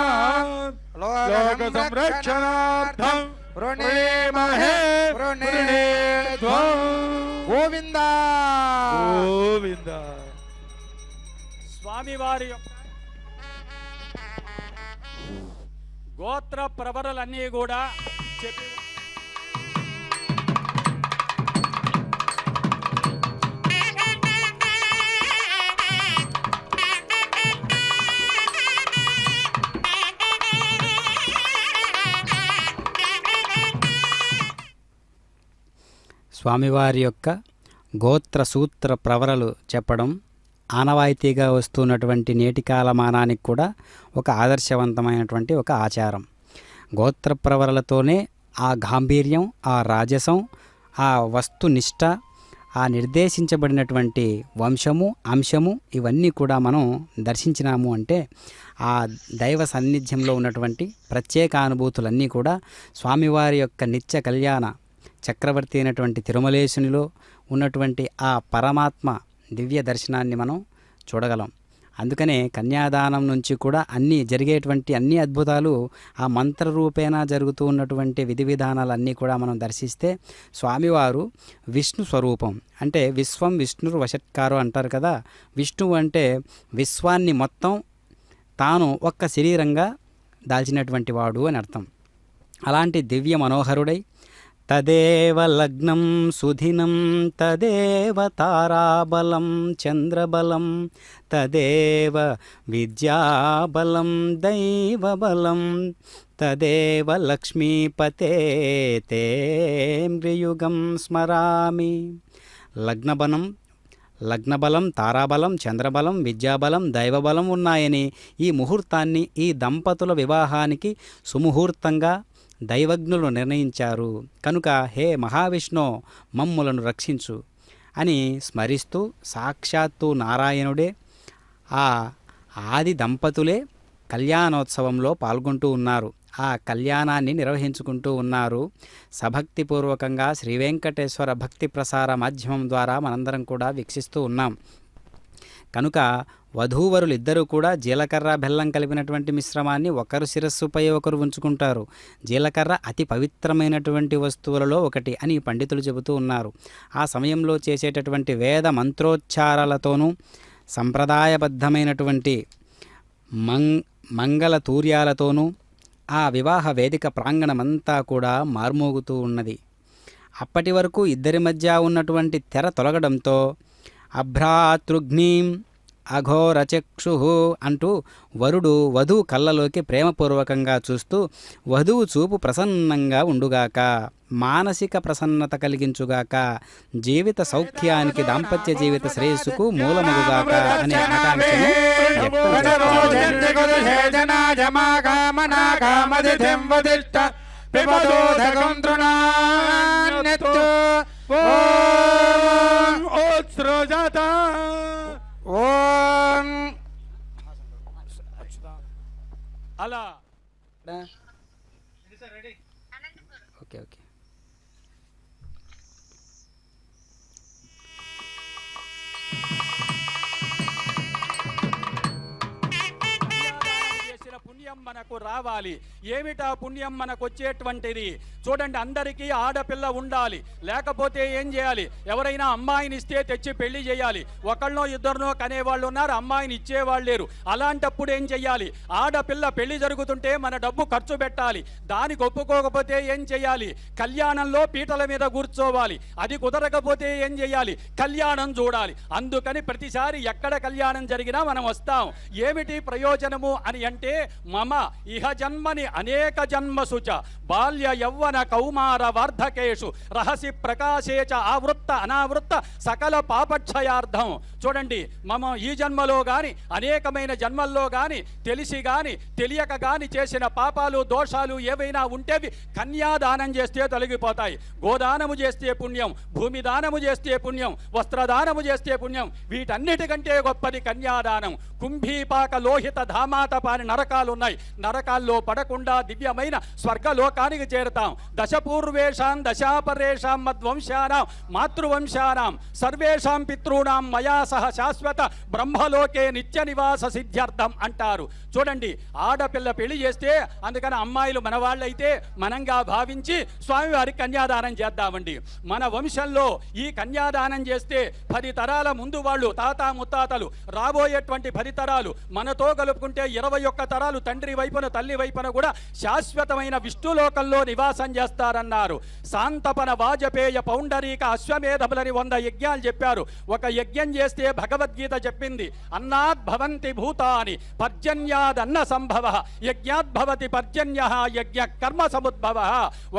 లోక సంరక్షణార్థం వృణీమహే వృణీధ్వా. గోవింద గోవింద. స్వామివారి యొక్క గోత్ర ప్రవరలన్నీ కూడా చెప్పి స్వామివారి యొక్క గోత్ర సూత్ర ప్రవరలు చెప్పడం ఆనవాయితీగా వస్తున్నటువంటి నేటి కాలమానానికి కూడా ఒక ఆదర్శవంతమైనటువంటి ఒక ఆచారం. గోత్ర ప్రవరలతోనే ఆ గాంభీర్యం, ఆ రాజసం, ఆ వస్తునిష్ట, ఆ నిర్దేశించబడినటువంటి వంశము, అంశము ఇవన్నీ కూడా మనం దర్శించినాము అంటే ఆ దైవ సాన్నిధ్యంలో ఉన్నటువంటి ప్రత్యేక అనుభూతులన్నీ కూడా స్వామివారి యొక్క నిత్య కళ్యాణ చక్రవర్తి అయినటువంటి తిరుమలేశునిలో ఉన్నటువంటి ఆ పరమాత్మ దివ్య దర్శనాన్ని మనం చూడగలం. అందుకనే కన్యాదానం నుంచి కూడా జరిగేటువంటి అన్ని అద్భుతాలు ఆ మంత్రరూపేణ జరుగుతూ ఉన్నటువంటి విధి విధానాలన్నీ కూడా మనం దర్శిస్తే స్వామివారు విష్ణు స్వరూపం. అంటే విశ్వం విష్ణురు వషట్కారు అంటారు కదా. విష్ణువు అంటే విశ్వాన్ని మొత్తం తాను ఒక్క శరీరంగా దాల్చినటువంటి వాడు అని అర్థం. అలాంటి దివ్య మనోహరుడై తదేవ లగ్నం సుధినం తదేవ తారాబలం చంద్రబలం తదేవ విద్యాబలం దైవబలం తదేవ లక్ష్మీపతే తే మృయుగం స్మరామి. లగ్నబలం, తారాబలం, చంద్రబలం, విద్యాబలం, దైవబలం ఉన్నాయని ఈ ముహూర్తాన్ని, ఈ దంపతుల వివాహానికి సుముహూర్తంగా దైవజ్ఞులు నిర్ణయించారు. కనుక హే మహావిష్ణు మమ్ములను రక్షించు అని స్మరిస్తూ సాక్షాత్తు నారాయణుడే, ఆ ఆది దంపతులే కళ్యాణోత్సవంలో పాల్గొంటూ ఉన్నారు. ఆ కళ్యాణాన్ని నిర్వహించుకుంటూ ఉన్నారు. సభక్తిపూర్వకంగా శ్రీ వెంకటేశ్వర భక్తి ప్రసార మాధ్యమం ద్వారా మనందరం కూడా వీక్షిస్తూ ఉన్నాం. కనుక వధూవరులు ఇద్దరూ కూడా జీలకర్ర బెల్లం కలిపినటువంటి మిశ్రమాన్ని ఒకరు శిరస్సుపై ఒకరు ఉంచుకుంటారు. జీలకర్ర అతి పవిత్రమైనటువంటి వస్తువులలో ఒకటి అని పండితులు చెబుతూ ఉన్నారు. ఆ సమయంలో చేసేటటువంటి వేద మంత్రోచ్చారాలతోనూ సంప్రదాయబద్ధమైనటువంటి మంగళ తూర్యాలతోనూ ఆ వివాహ వేదిక ప్రాంగణమంతా కూడా మార్మోగుతూ ఉన్నది. అప్పటి వరకు ఇద్దరి మధ్య ఉన్నటువంటి తెర తొలగడంతో అభ్రాతృఘ్నీం అఘోరచక్షు అంటూ వరుడు వధువు కళ్ళలోకి ప్రేమపూర్వకంగా చూస్తూ వధువు చూపు ప్రసన్నంగా ఉండుగాక, మానసిక ప్రసన్నత కలిగించుగాక, జీవిత సౌఖ్యానికి, దాంపత్య జీవిత శ్రేయస్సుకు మూలమగుగాక అనే ఆకాంక్షను వ్యక్తం చేస్తారు. పిబతోదకం తృణాన్యత్తు ఓం ఓత్సృజాత ఓం అలా ఓకే ఓకే. చేసిన పుణ్యం మనకు రావాలి. ఏమిటా పుణ్యం మనకు వచ్చేటువంటిది? చూడండి, అందరికీ ఆడపిల్ల ఉండాలి. లేకపోతే ఏం చేయాలి? ఎవరైనా అమ్మాయిని ఇస్తే తెచ్చి పెళ్లి చేయాలి. ఒకళ్ళనో ఇద్దరినో కనేవాళ్ళు ఉన్నారు, అమ్మాయిని ఇచ్చేవాళ్ళు లేరు. అలాంటప్పుడు ఏం చెయ్యాలి? ఆడపిల్ల పెళ్లి జరుగుతుంటే మన డబ్బు ఖర్చు పెట్టాలి. దానికి ఒప్పుకోకపోతే ఏం చెయ్యాలి? కళ్యాణంలో పీటల మీద కూర్చోవాలి. అది కుదరకపోతే ఏం చెయ్యాలి? కళ్యాణం చూడాలి. అందుకని ప్రతిసారి ఎక్కడ కళ్యాణం జరిగినా మనం వస్తాం. ఏమిటి ప్రయోజనము అని అంటే, మమ ఇహ జన్మని అనేక జన్మసుచ బాల్య యవ్వన కౌమార వార్ధకేషు రహసి ప్రకాశేచ ఆవృత్త అనావృత్త సకల పాపక్షయార్థం. చూడండి, మమ ఈ జన్మలో గాని అనేకమైన జన్మల్లో గాని తెలిసి గాని తెలియక గాని చేసిన పాపాలు దోషాలు ఏవైనా ఉంటేవి కన్యాదానం చేస్తే తొలగిపోతాయి. గోదానము చేస్తే పుణ్యం, భూమి దానము చేస్తే పుణ్యం, వస్త్రదానము చేస్తే పుణ్యం. వీటన్నిటికంటే గొప్పది కన్యాదానం. కుంభీపాక లోహిత ధామాతపాని నరకాలు ఉన్నాయి. నరకాల్లో పడకుండా దివ్యమైన స్వర్గలోకానికి చేరుతాం. దశపూర్వేషాం దశాపరేషాం మద్వంశానాం మాతృవంశానాం సర్వేషాం పితॄణాం మయా సహ శాశ్వత బ్రహ్మలోకే నిత్య నివాస సిద్ధ్యర్థం అంటారు. చూడండి, ఆడపిల్ల పెళ్లి చేస్తే అందుకని అమ్మాయిలు మనవాళ్ళైతే మనంగా భావించి స్వామివారికి కన్యాదానం చేద్దామండి. మన వంశంలో ఈ కన్యాదానం చేస్తే 10 తరాల ముందు వాళ్ళు తాత ముత్తాతలు రాబోయేటువంటి 10 తరాలు మనతో కలుపుకుంటే 21 తరాలు తండ్రి వైపున తల్లి వైపున కూడా శాశ్వతమైన విష్ణులోకంలో నివాసం చేస్తారన్నారు. శాంతపన వాజపేయ పౌండరీక అశ్వమేధములని 100 యజ్ఞాలు చెప్పారు. ఒక యజ్ఞం చేస్తే భగవద్గీత చెప్పింది, అన్నాద్ భవంతి భూతాని పర్జన్యాదన్న సంభవ యజ్ఞాద్భవతి పర్జన్య యజ్ఞ కర్మ సముద్భవ.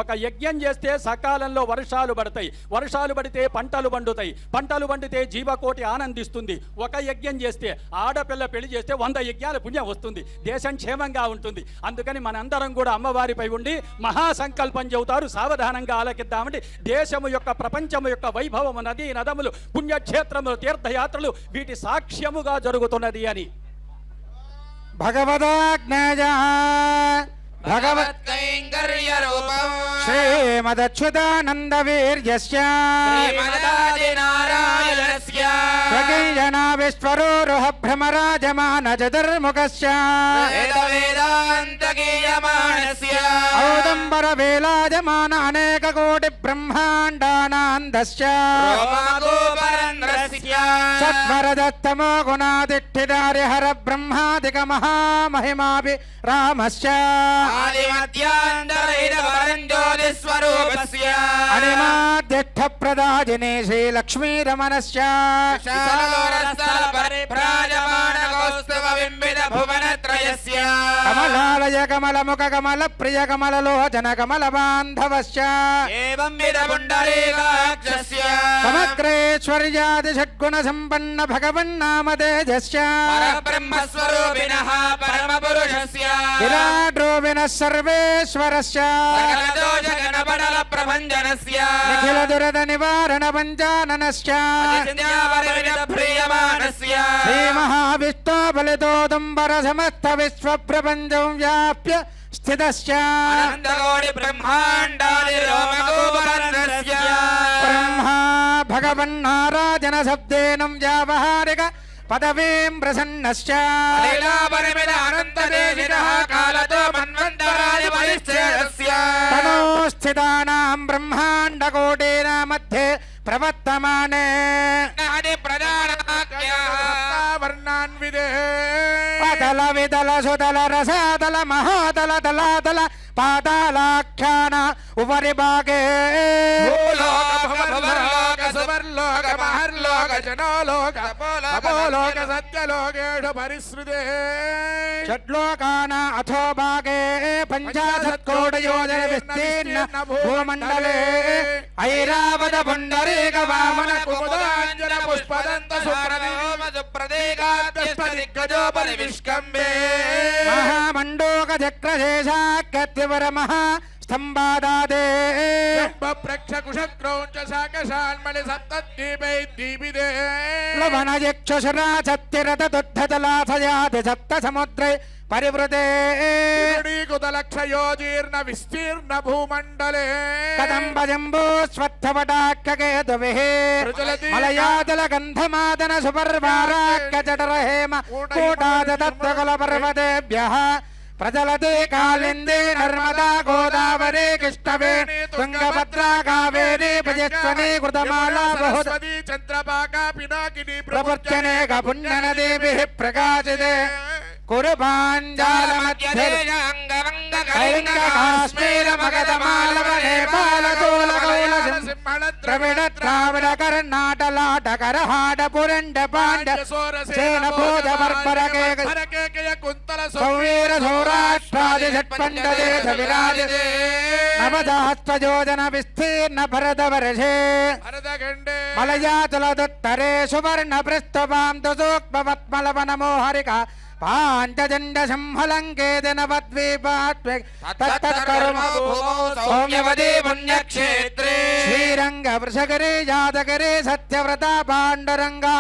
ఒక యజ్ఞం చేస్తే సకాలంలో వర్షాలు పడతాయి, వర్షాలు పడితే పంటలు పండుతాయి, పంటలు పండితే జీవకోటి ఆనందిస్తుంది. ఒక యజ్ఞం చేస్తే, ఆడపిల్ల పెళ్లి చేస్తే 100 యజ్ఞాల పుణ్యం వస్తుంది, దేశం క్షేమంగా ఉంటుంది. అందుకని మనందరం కూడా అమ్మవారిపై ఉండి మహాసంకల్పం చెబుతారు. సావధానంగా ఆలకిద్దామండి. దేశము యొక్క ప్రపంచము యొక్క వైభవము, నదీ నదములు, పుణ్యక్షేత్రములు, తీర్థయాత్రలు వీటి సాక్ష్యముగా జరుగుతున్నది అని. భగవదాజ్ఞేయ భగవత్కైంకర్య రూపం శ్రీమదచ్యుతానంద వీర్యస్య శ్రీమదాదినారాయణస్య ప్రకీయనా విశ్వరూరుహ భ్రమరాజమాన చతుర్ముఖస్య వేదాంతగీయమానస్య ఔదంబర వేలాజమాన అనేక కోటి బ్రహ్మాండానాందస్య రోమగోపరంద్రస్య సత్వరదత్తమో గుణాదిష్ఠితారిహర బ్రహ్మాదిక మహామహిమాభి రామస్య ఆదిమధ్యాంతరైరవరంజ్యోతిస్వరూపస్య అనిమాధ్యక్ష ప్రదాజినే శ్రీలక్ష్మీరమణస్య పరిభ్రాజమానకౌస్తుభవింబితభువనత్రయస్య కమలాలయ కమలముఖ కమల ప్రియ కమలలోచన కమల బాంధవస్య ఏవం విధ పుండరీకాక్షస్య సమగ్రేశ్వర్యాది షడ్గుణ సంపన్న భగవన్నామతేజస్య పరబ్రహ్మస్వరూపిణః పరమపురుషస్య విరాడ్రోవిన సర్వేశ్వరస్య సకలదోషగణపడల ప్రభంజనస్య నిఖిల దురద నివారణ పంచాననస్య ప్రియమానస్య శ్రీ మహావిష్ణు బలితోదంబర సమస్త విశ్వ ప్రపంచం వ్యాప్య స్థితస్య అనంతకోటి బ్రహ్మాండాది రోమగోపరంద్రస్య బ్రహ్మా భగవన్నారాజన శబ్దేనం వ్యావహారిక పదవీం ప్రసన్నస్య లీలాపరిమిత అనంతదేశినః కాలతో మన్వంతరాది పరిచ్ఛేదస్య తనో స్థితానాం బ్రహ్మాండ కోటేన మధ్యే ప్రవర్తమానే నాది ప్రధానాఖ్యాః వర్ణాన్విదే పదల విదల సుదల రసాదల మహాదల దళాదల పాతాళాఖ్యాన ఉపరి భాగే భూలోక భువర్లోక సువర్లోక మహర్లోక జనోలోక తపోలోక సత్యలోకేషు పరిశ్రుతే షడ్లోకాన అథో భాగే పంచాశత్కోటయోజన విస్తీర్ణ భూమండలే ఐరావత పుండరీక వామన కుముదాంజన పుష్పదంత సుప్రదేగాద్యస్పదిగ్గజోపరి విష్కంబే మహామండోక చక్రశేషాఖ్యత్రివర మహా स्तंभादादे प्रक्षकुशक्रौञ्च शाकशान्मणि सप्तद्वीपै दीपिते लवनयक्षुशरा सत्यरथदुद्धजलाशयाति सप्तसमुद्रे परिवृते कुतलक्षयोजीर्ण विस्तीर्ण भूमण्डले कदम्बजम्बू स्वत्थवटाक्यकेतुभिः मलयाजलगन्धमादन सुपर्वाराक्यजठरहेम कूटादतत्त्वकुलपर्वतेभ्यः प्रचलति कालिन्दे नर्मदा गोदावरी कृष्णवेणी तुङ्गभद्रा कावेरी प्रजस्वनी कृतमाला बहुधा चन्द्रभागा पिनाकिनी प्रवर्तनेक पुण्यनदीभिः प्रकाशिते कुरुपाञ्जालमध्ये कैङ्गकाश्मीर मगधमालव नेपालतोलकौल द्रविड द्राविड कर्णाटलाटकर हाड पुरण्ड पाण्ड सेन भोज बर्बरके सौवीर सौराष्ट्रादि षट्पण्डदेश विराजिते नवसहस्रयोजन विस्तीर्ण भरतवर्षे मलयाचलदुत्तरे सुवर्ण पृष्ठपां तु सूक्ष्मवत्मलवनमोहरिका पाञ्चदण्ड संहलङ्केतनवद्वीपात्वे सौम्यवदे पुण्यक्षेत्रे श्रीरङ्ग वृषकरे यादकरे सत्यव्रता पाण्डुरङ्गा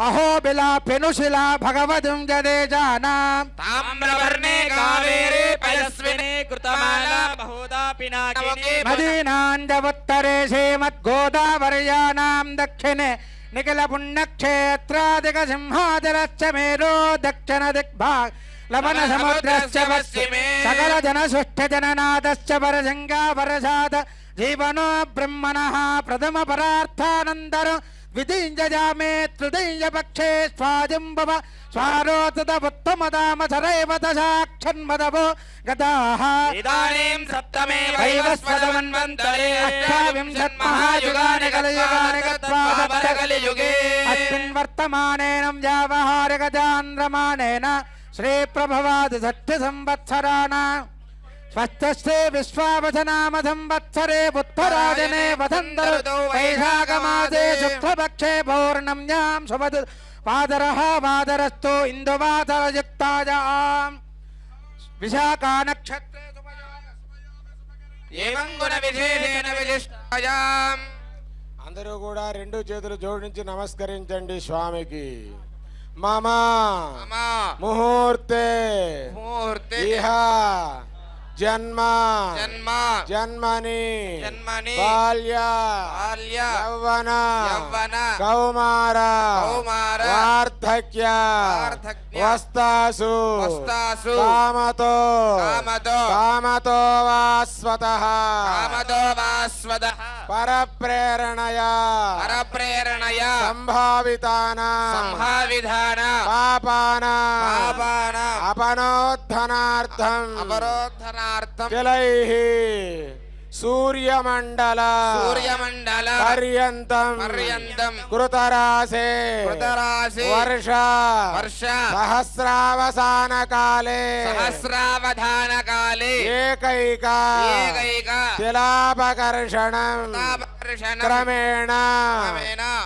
अहोबिलापिनुशिला भगवदुं जदेजानां ताम्रवर्णे कावेरे पयस्विने कृतमाला बहुधा पिनाकिनी नदीनाञ्जवुत्तरे श्रीमद्गोदावर्याणां दक्षिणे निखिल पुण्यक्षेत्रादिक सिंहाचलश्च मेरो दक्षिण दिग्भाग लवण समुद्रश्च पश्चिमे सकल जनसुष्ठ जननादश्च परशङ्गा परसाद जीवनो ब्रह्मणः प्रथम परार्थानन्दर द्वितीयजामे तृतीयपक्षे स्वाजम्बव स्वारोतदवुत्तमदामसरैव दशाक्षन्मदवो गताः इदानीं सप्तमे वैवस्वतमन्वन्तरे अष्टाविंशन्महायुगानि कलियुगानि गत्वा कलियुगे अस्मिन् वर्तमानेन व्यावहारिकचान्द्रमानेन श्रीप्रभवादि षष्ठिसंवत्सराणाम् स्वस्थश्री विश्वावसनाम संवत्सरे पुत्तराजने वसन्तऋतौ वैशाखमासे शुक्लपक्षे पौर्णम्यां शुभद वादरः वादरस्तु इन्दुवादरयुक्तायां विशाखा नक्षत्रे एवं गुण विशेषेण विशिष्टायां అందరూ కూడా రెండు చేతులు జోడించి నమస్కరించండి స్వామికి. మమ ముహూర్తే ఇహ జన్మ జన్మని బాల్య యౌవన కౌమార వార్ధక్య వస్తాసు కామతో వాస్వతః పరప్రేరణయా సంభావితానాం పాపానాం అపనోద్ధనార్థం జలైః సూర్యమండల పర్యంతం కృతరాసే వర్ష సహస్రావసాన కాలే ఏకైక శిలాపకర్షణం క్రమేణ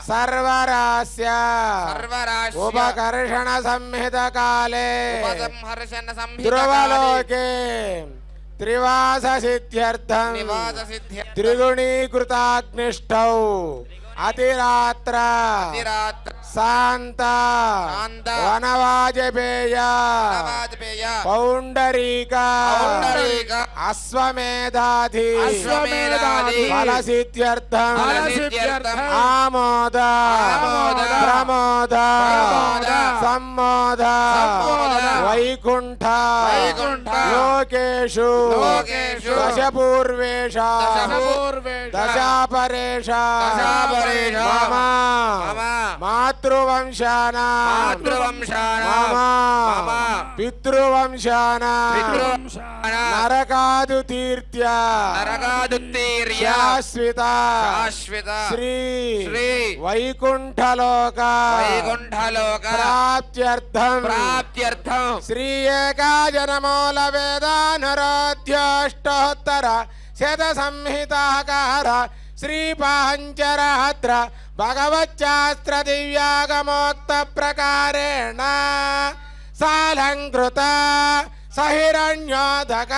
సర్వరాస్య ఉపకర్షణ సంహిత కాలే ధ్రువలోకే త్రివాస సిద్ధ్యర్థం త్రిగుణీకృతాగ్నిష్టౌ అతిరాత్ర శాంత వనవాజపేయ పౌండరీక అశ్వమేధాధి ఫలసిద్ధ్యర్థం ఆమోద ప్రమోద సమ్మోద వైకుంఠ లోకేషు దశపూర్వేష దశాపరేష మమ మాతృవంశానాం మమ పితృవంశానాం నరకాదు తీర్థ్య శాశ్వత శ్రీ వైకుంఠలోక ప్రాప్త్యర్థం శ్రీ ఏకాజనమూల వేదానురోధ్యోష్టోత్తర శత సంహితాకార శ్రీ పాంచరాత్ర భగవచ్చాస్త్ర దివ్యాగమోక్త ప్రకారేణ సాలంకృత సహిరణ్యోదక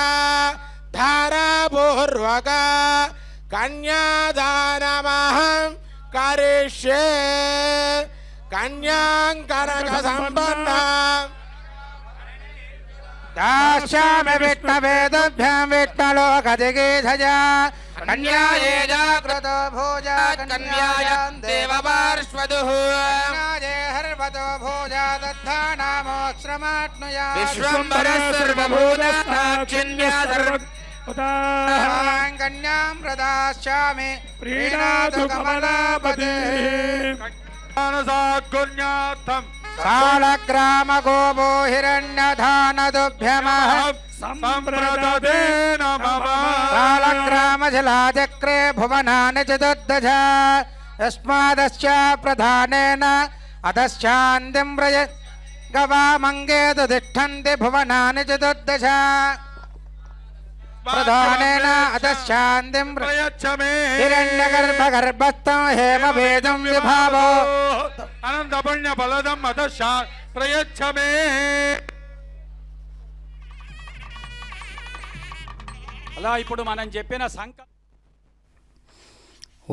నిర్ధారపూర్వక కన్యాదానమహం కరిష్యే కన్యాం కనక సంపన్న దాస్యామి విష్ణవేదభ్యాం విష్ణలోకదిగేధజా కన్యాయే జాగ్రతో భోజా కన్యాయాం దేవపార్శ్వదుః కన్యాయే హర్వతో భోజా దద్ధానామోశ్రమాత్మయా విశ్వంబరః సర్వభూతస్థాక్షిణ్యా కన్యాం ప్రదాస్యామి ప్రీణాతు కమలాపతే మానసాత్కున్యార్థం సాళగ్రామ గోభో హిరణ్యధానదుభ్యమః సంప్రదతే నమః సాళగ్రామ జలాచక్రే భువనాని చతుర్దశ యస్మాదస్య ప్రధానేన అధశ్చాంతిం వ్రజ గవామంగేతు తిష్టంతి భువనాని చతుర్దశ ప్రధానేన అధశ్చాంతిం ప్రయచ్చమే హిరణ్యగర్భగర్భస్థం హేమభేదం విభావో అనంత పుణ్య ఫలదం అదశా ప్రయచ్చమే అలా ఇప్పుడు మనం చెప్పిన సంకల్ప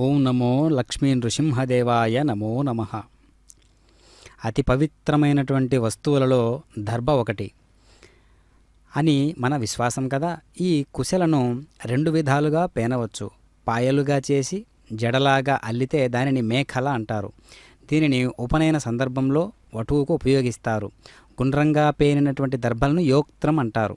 ఓం నమో లక్ష్మీ నృసింహదేవాయ నమో నమః. అతి పవిత్రమైనటువంటి వస్తువులలో దర్భ ఒకటి అని మన విశ్వాసం కదా. ఈ కుశలను రెండు విధాలుగా పేనవచ్చు. పాయలుగా చేసి జడలాగా అల్లితే దానిని మేఖల అంటారు. దీనిని ఉపనయన సందర్భంలో వటువుకు ఉపయోగిస్తారు. గుండ్రంగా పేనినటువంటి దర్భలను యోక్త్రం అంటారు.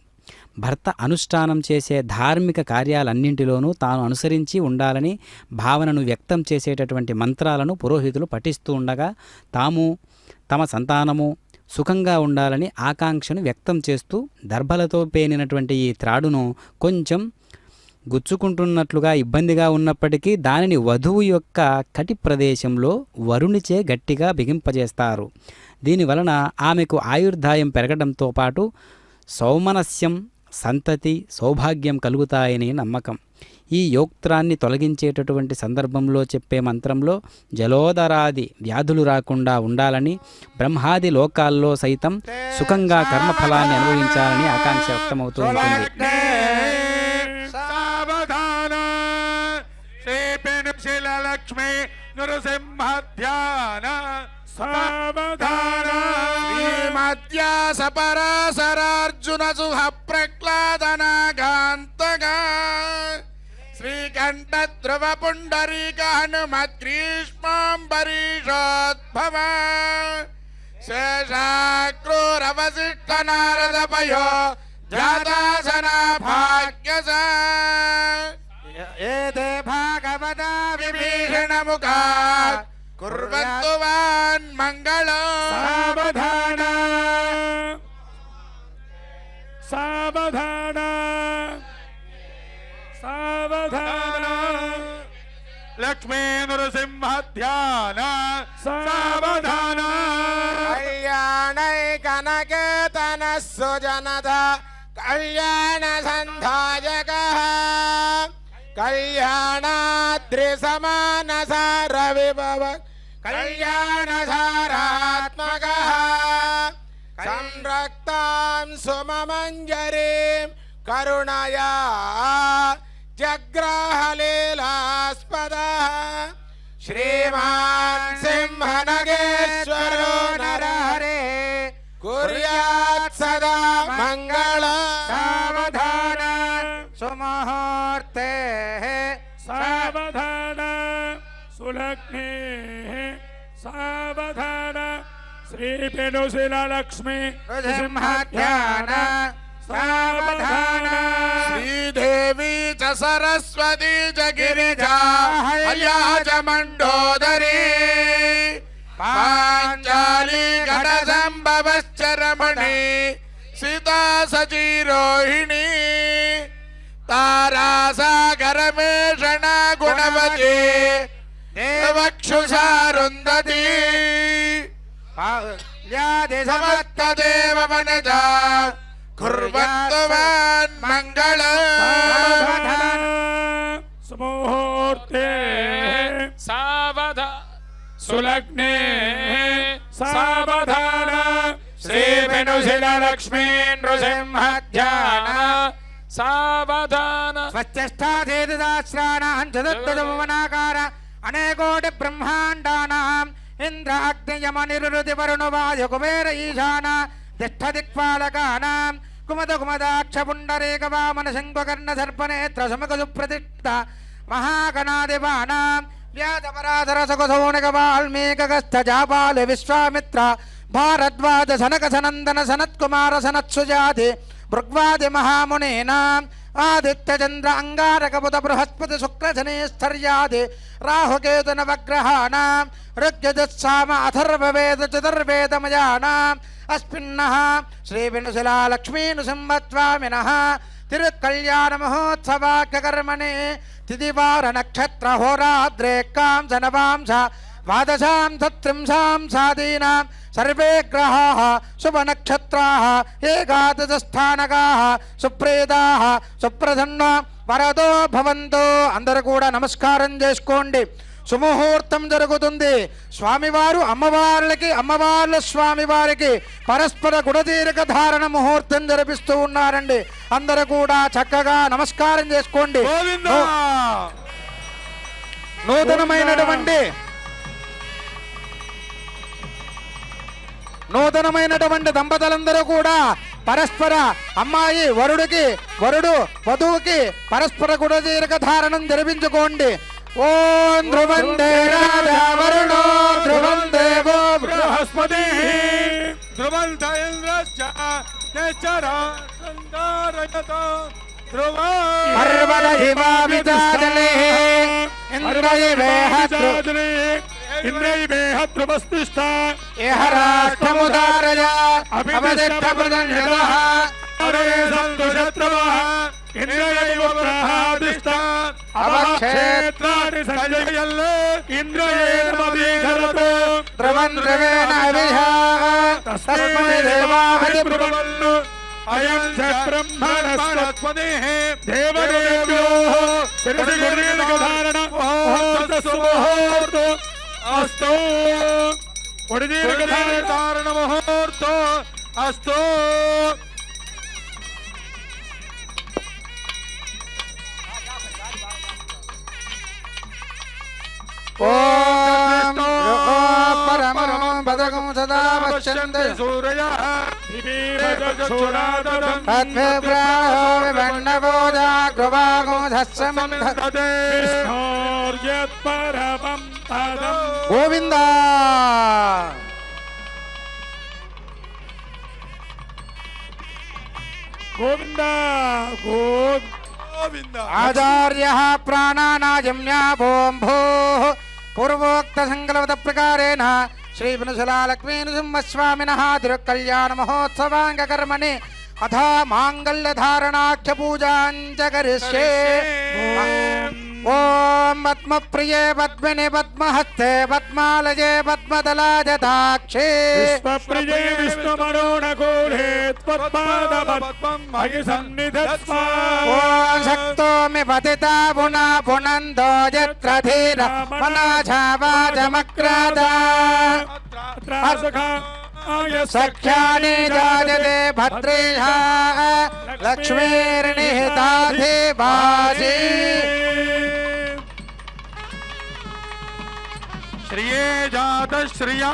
భర్త అనుష్ఠానం చేసే ధార్మిక కార్యాలన్నింటిలోనూ తాను అనుసరించి ఉండాలని భావనను వ్యక్తం చేసేటటువంటి మంత్రాలను పురోహితులు పఠిస్తూ ఉండగా తాము తమ సంతానము సుఖంగా ఉండాలని ఆకాంక్షను వ్యక్తం చేస్తూ దర్భలతో పేనినటువంటి ఈ త్రాడును కొంచెం గుచ్చుకుంటున్నట్లుగా ఇబ్బందిగా ఉన్నప్పటికీ దానిని వధువు యొక్క కటి ప్రదేశంలో వరునిచే గట్టిగా బిగింపజేస్తారు. దీనివలన ఆమెకు ఆయుర్దాయం పెరగడంతో పాటు సౌమనస్యం, సంతతి, సౌభాగ్యం కలుగుతాయని నమ్మకం. ఈ యోక్త్రాన్ని తొలగించేటటువంటి సందర్భంలో చెప్పే మంత్రంలో జలోదరాది వ్యాధులు రాకుండా ఉండాలని, బ్రహ్మాది లోకాల్లో సైతం సుఖంగా కర్మఫలాన్ని అనుభవించాలని ఆకాంక్ష వ్యక్తమవుతూ ఉంటుంది. సావధాన శ్రీపెను శిలలక్ష్మి నృసింహ ధ్యాన సావధాన శ్రీమద్యాస పరాశరార్జున సుహ ప్రహ్లాదనాగాంతగా శ్రీకంఠ ధ్రువ పుండరీక హనుమత్ గ్రీష్మాంబరీషోద్భవ శేషాక్రూరవశిష్ఠ నారద పయో జాతాసన భాగ్యస ఏతే భాగవతా విభీషణ ముఖా కుర్వంతు వాన్ మంగళం సావధాన సావధాన సావధాన లక్ష్మీ నృసింహ ధ్యాన సావధాన కళ్యాణై కనకేతన సుజనద కళ్యాణ సంధాయక కళ్యాణాద్రి సమానసార విభవ కళ్యాణ సారాత్మక సంరక్తాం సుమమంజరీం కరుణయా జగ్రాహలీలాస్పద శ్రీమాన్ సింహనగేశ్వరో నరహరే కుర్యాత్ సదా మంగళం సావధాన సుముహూర్తే సావధాన సులగ్నే సావధాన శ్రీపెను శిలలక్ష్మి నృసింహ ధ్యాన సావధాన శ్రీదేవి చ సరస్వతి చ గిరిజా హయా చ మండోదరీ పాంచాలి ఘట సంభవశ్చ రమణి సీతా సచీరోహిణి తారాసాగరమేషణ గుణవతి దేవక్షుషారుందతి యాది సమత్తదేవ వనజా కుర్వంతు వాన్ మంగళం సుముహూర్తే సావధ సులగ్నే సావధాన శ్రీపెను శిలలక్ష్మీ నృసింహ ధ్యాన సావధాన స్వచ్ఛస్థాధేదాశ్రాణాం చతుర్దశభువనాకార అనేకోటి బ్రహ్మాండానాం ఇంద్రాగ్నియమనిరుతి వరుణవాయు కుబేర ఈశాన దిష్టదిక్పాలకానాం కుమద కుమదాక్ష పుండరీక వామన శంఖకర్ణ సర్పనేత్ర సమక సుప్రతిష్ఠ మహాగణాధిపానాం వ్యాధపరాధర సకుసౌనిక వాల్మీకగస్థ జాపాలు విశ్వామిత్ర భారద్వాజ సనక సనందన సనత్కుమార సనత్సుజాతి భృగ్వాది మహామునీనాం ఆదిత్య చంద్ర అంగారక బుధ బృహస్పతి శుక్ర శనీశ్వర్యాది రాహుకేతు నవగ్రహాణాం ఋగ్యజస్సామ అథర్వవేద చతుర్వేదమయానాం అస్మిన్నః శ్రీ వినుశలా లక్ష్మీ నృసింహస్వామినః తిరుకళ్యాణ మహోత్సవాఖ్యకర్మణి తిదివార నక్షత్ర హోరాద్రేక్కాం సనవాంస ద్వాదశాం సత్రింశాం సాదీనాం సర్వే గ్రహాః శుభనక్షత్రాः ఏకాదశస్థానకాः సుప్రీతాः సుప్రసన్న వరదో భవంతు. అందరూ కూడా నమస్కారం చేసుకోండి. సుముహూర్తం జరుగుతుంది. స్వామివారు అమ్మవార్లకి అమ్మవార్ల స్వామివారికి పరస్పర గుడతీరక ధారణ ముహూర్తం జరిపిస్తూ ఉన్నారండి. అందరూ కూడా చక్కగా నమస్కారం చేసుకోండి. నూతనమైనటువంటి దంపతులందరూ కూడా పరస్పర అమ్మాయి వరుడికి వరుడు వధువుకి పరస్పర గుడతీరక ధారణం జరిపించుకోండి. ఓం ధ్రువందే రాజా వరుణో ధ్రువం దేవో బృహస్పతి ధ్రువంత ఇంద్రశ్చ నేచరారయతో పర్వత హిమావితాజలే ఇంద్రైవేహ ధ్రువస్తిష్ట ఇహ రాష్ట్రముదారయ అభిదిష్టమృదంజలః సంతుషత్రవః ఇంద్రయైవ ప్రహాదిష్ట అవక్షేత్రాన్ని సంజయల్ ఇంద్రయేనమధీధరతో ధ్రువం ధ్రువేణ అవిహః తస్మై దేవాహి బ్రువన్ను అయం చ బ్రహ్మణస్పతిః దేవదేవ్యో శిరసిగుడీర్ఘధారణ ముహూర్తో అస్తు గుడీర్ఘధారణ ముహూర్తో అస్తు. ఓం పరమం పదకం సదా పశ్యంతి సూరయః తద్విప్రాహో విభన్నబోధా కృపాగో ధస్సమంధతే పరమం పదం గోవింద గోవింద గోవింద. ఆచార్య ప్రాణానాజమ్యా భోంభో పూర్వోక్త సంకల్పత ప్రకారేణ శ్రీ వినుశలా లక్ష్మీ నృసింహస్వామినః తిరుకళ్యాణ మహోత్సవాంగకర్మణి అథ మాంగళ్యధారణాఖ్య పూజాంచ కరిష్యే. ఓం పద్మప్రియే పద్మిని పద్మహస్తే పద్మాలయే పద్మదలాజతాక్షే విశ్వప్రియే విష్ణుమనోనకూలే త్వత్పాదపద్మం మయి సన్నిధత్స్వ. ఓం శక్తోమి పతితా పునా పునందో యత్ర ధీర మనాఝావాజమక్రాద సఖ్యాని జాయతే భద్రేహ లక్ష్మీర్నిహితాధివాసి. శ్రియే జాత శ్రియా